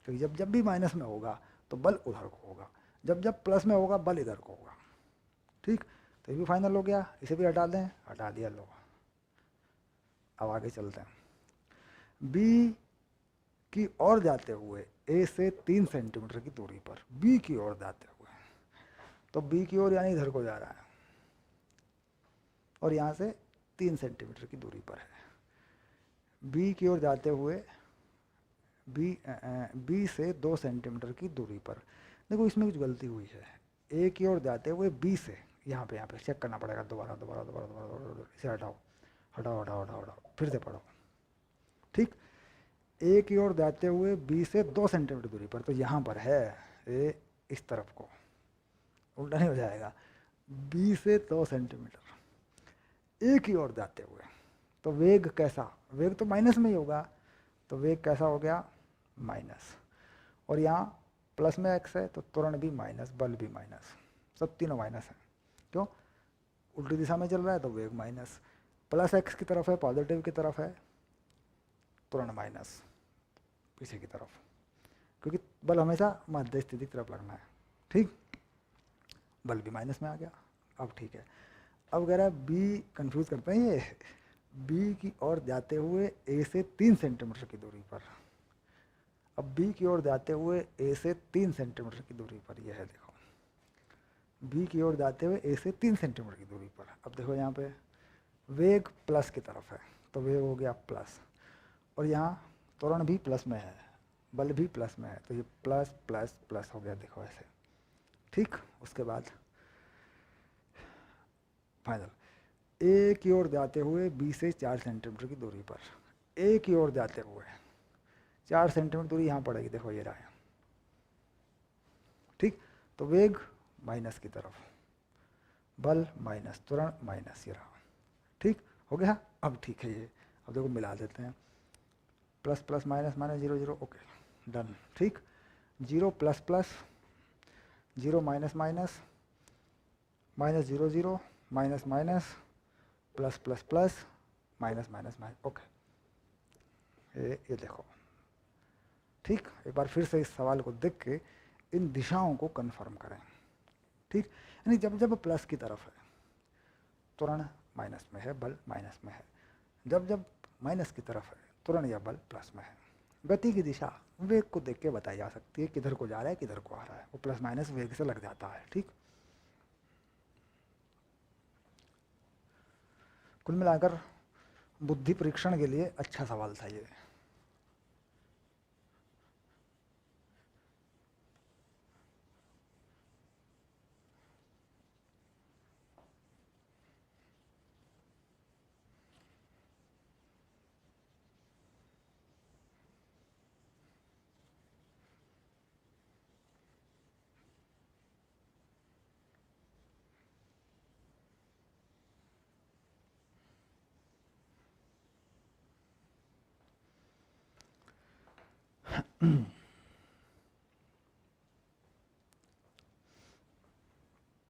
क्योंकि जब जब भी माइनस में होगा तो बल उधर को होगा, जब जब प्लस में होगा बल इधर को होगा। ठीक, तो ये भी फाइनल हो गया। इसे भी हटा दें, हटा दिया, लो अब आगे चलते हैं। बी की ओर जाते हुए ए से 3 सेंटीमीटर की दूरी पर, बी की ओर जाते हुए, तो बी की ओर यानी इधर को जा रहा है, और यहाँ से 3 सेंटीमीटर की दूरी पर है। बी की ओर जाते हुए बी से 2 सेंटीमीटर की दूरी पर। देखो इसमें कुछ गलती हुई है। ए की ओर जाते हुए बी से, यहाँ पे चेक करना पड़ेगा, दोबारा दोबारा दोबारा दोबारा दोबारा, इसे हटाओ हटाओ हटाओ हटाओ हटाओ, फिर से पढ़ो। ठीक, ए की ओर जाते हुए बी से 2 सेंटीमीटर दूरी पर, तो यहाँ पर है ए, इस तरफ को, उल्टा नहीं हो जाएगा। बी से 2 सेंटीमीटर ए की ओर जाते हुए, तो वेग कैसा, वेग तो माइनस में ही होगा, तो वेग कैसा हो गया, माइनस। और यहाँ प्लस में एक्स है, तो त्वरण भी माइनस, बल भी माइनस, सब तीनों माइनस है। क्यों, उल्टी दिशा में चल रहा है तो वेग माइनस, प्लस एक्स की तरफ है, पॉजिटिव की तरफ है, त्वरण माइनस पीछे की तरफ, क्योंकि बल हमेशा मध्य स्थिति की तरफ लगना है। ठीक, बल भी माइनस में आ गया। अब ठीक है, अब कह रहा है बी, कंफ्यूज करते हैं ये, बी की ओर जाते हुए ए से 3 सेंटीमीटर की दूरी पर। अब बी की ओर जाते हुए ए से 3 सेंटीमीटर की दूरी पर, यह है देखो, बी की ओर जाते हुए ए से 3 सेंटीमीटर की दूरी पर। अब देखो यहाँ पे वेग प्लस की तरफ है, तो वेग हो गया प्लस, और यहाँ त्वरण भी प्लस में है, बल भी प्लस में है, तो ये प्लस प्लस प्लस हो गया, देखो ऐसे। ठीक, उसके बाद फाइनल, ए की ओर जाते हुए बी से 4 सेंटीमीटर की दूरी पर, ए की ओर जाते हुए 4 सेंटीमीटर दूरी यहाँ पड़ेगी, देखो ये रहा है। ठीक, तो वेग माइनस की तरफ, बल माइनस, त्वरण माइनस, ये रहा। ठीक हो गया। अब ठीक है ये, अब देखो मिला देते हैं, plus plus minus minus, zero zero, okay done. ठीक, zero plus plus, zero minus minus, minus zero zero, minus minus, plus plus plus, minus minus minus, okay ये देखो। ठीक, एक बार फिर से इस सवाल को देख के इन दिशाओं को कंफर्म करें। ठीक, यानी जब जब प्लस की तरफ है त्वरण माइनस में है, बल माइनस में है, जब जब माइनस की तरफ है त्वरण या बल प्लस में है। गति की दिशा वेग को देख के बताई जा सकती है, किधर को जा रहा है किधर को आ रहा है, वो प्लस माइनस वेग से लग जाता है। ठीक, कुल मिलाकर बुद्धि परीक्षण के लिए अच्छा सवाल था ये।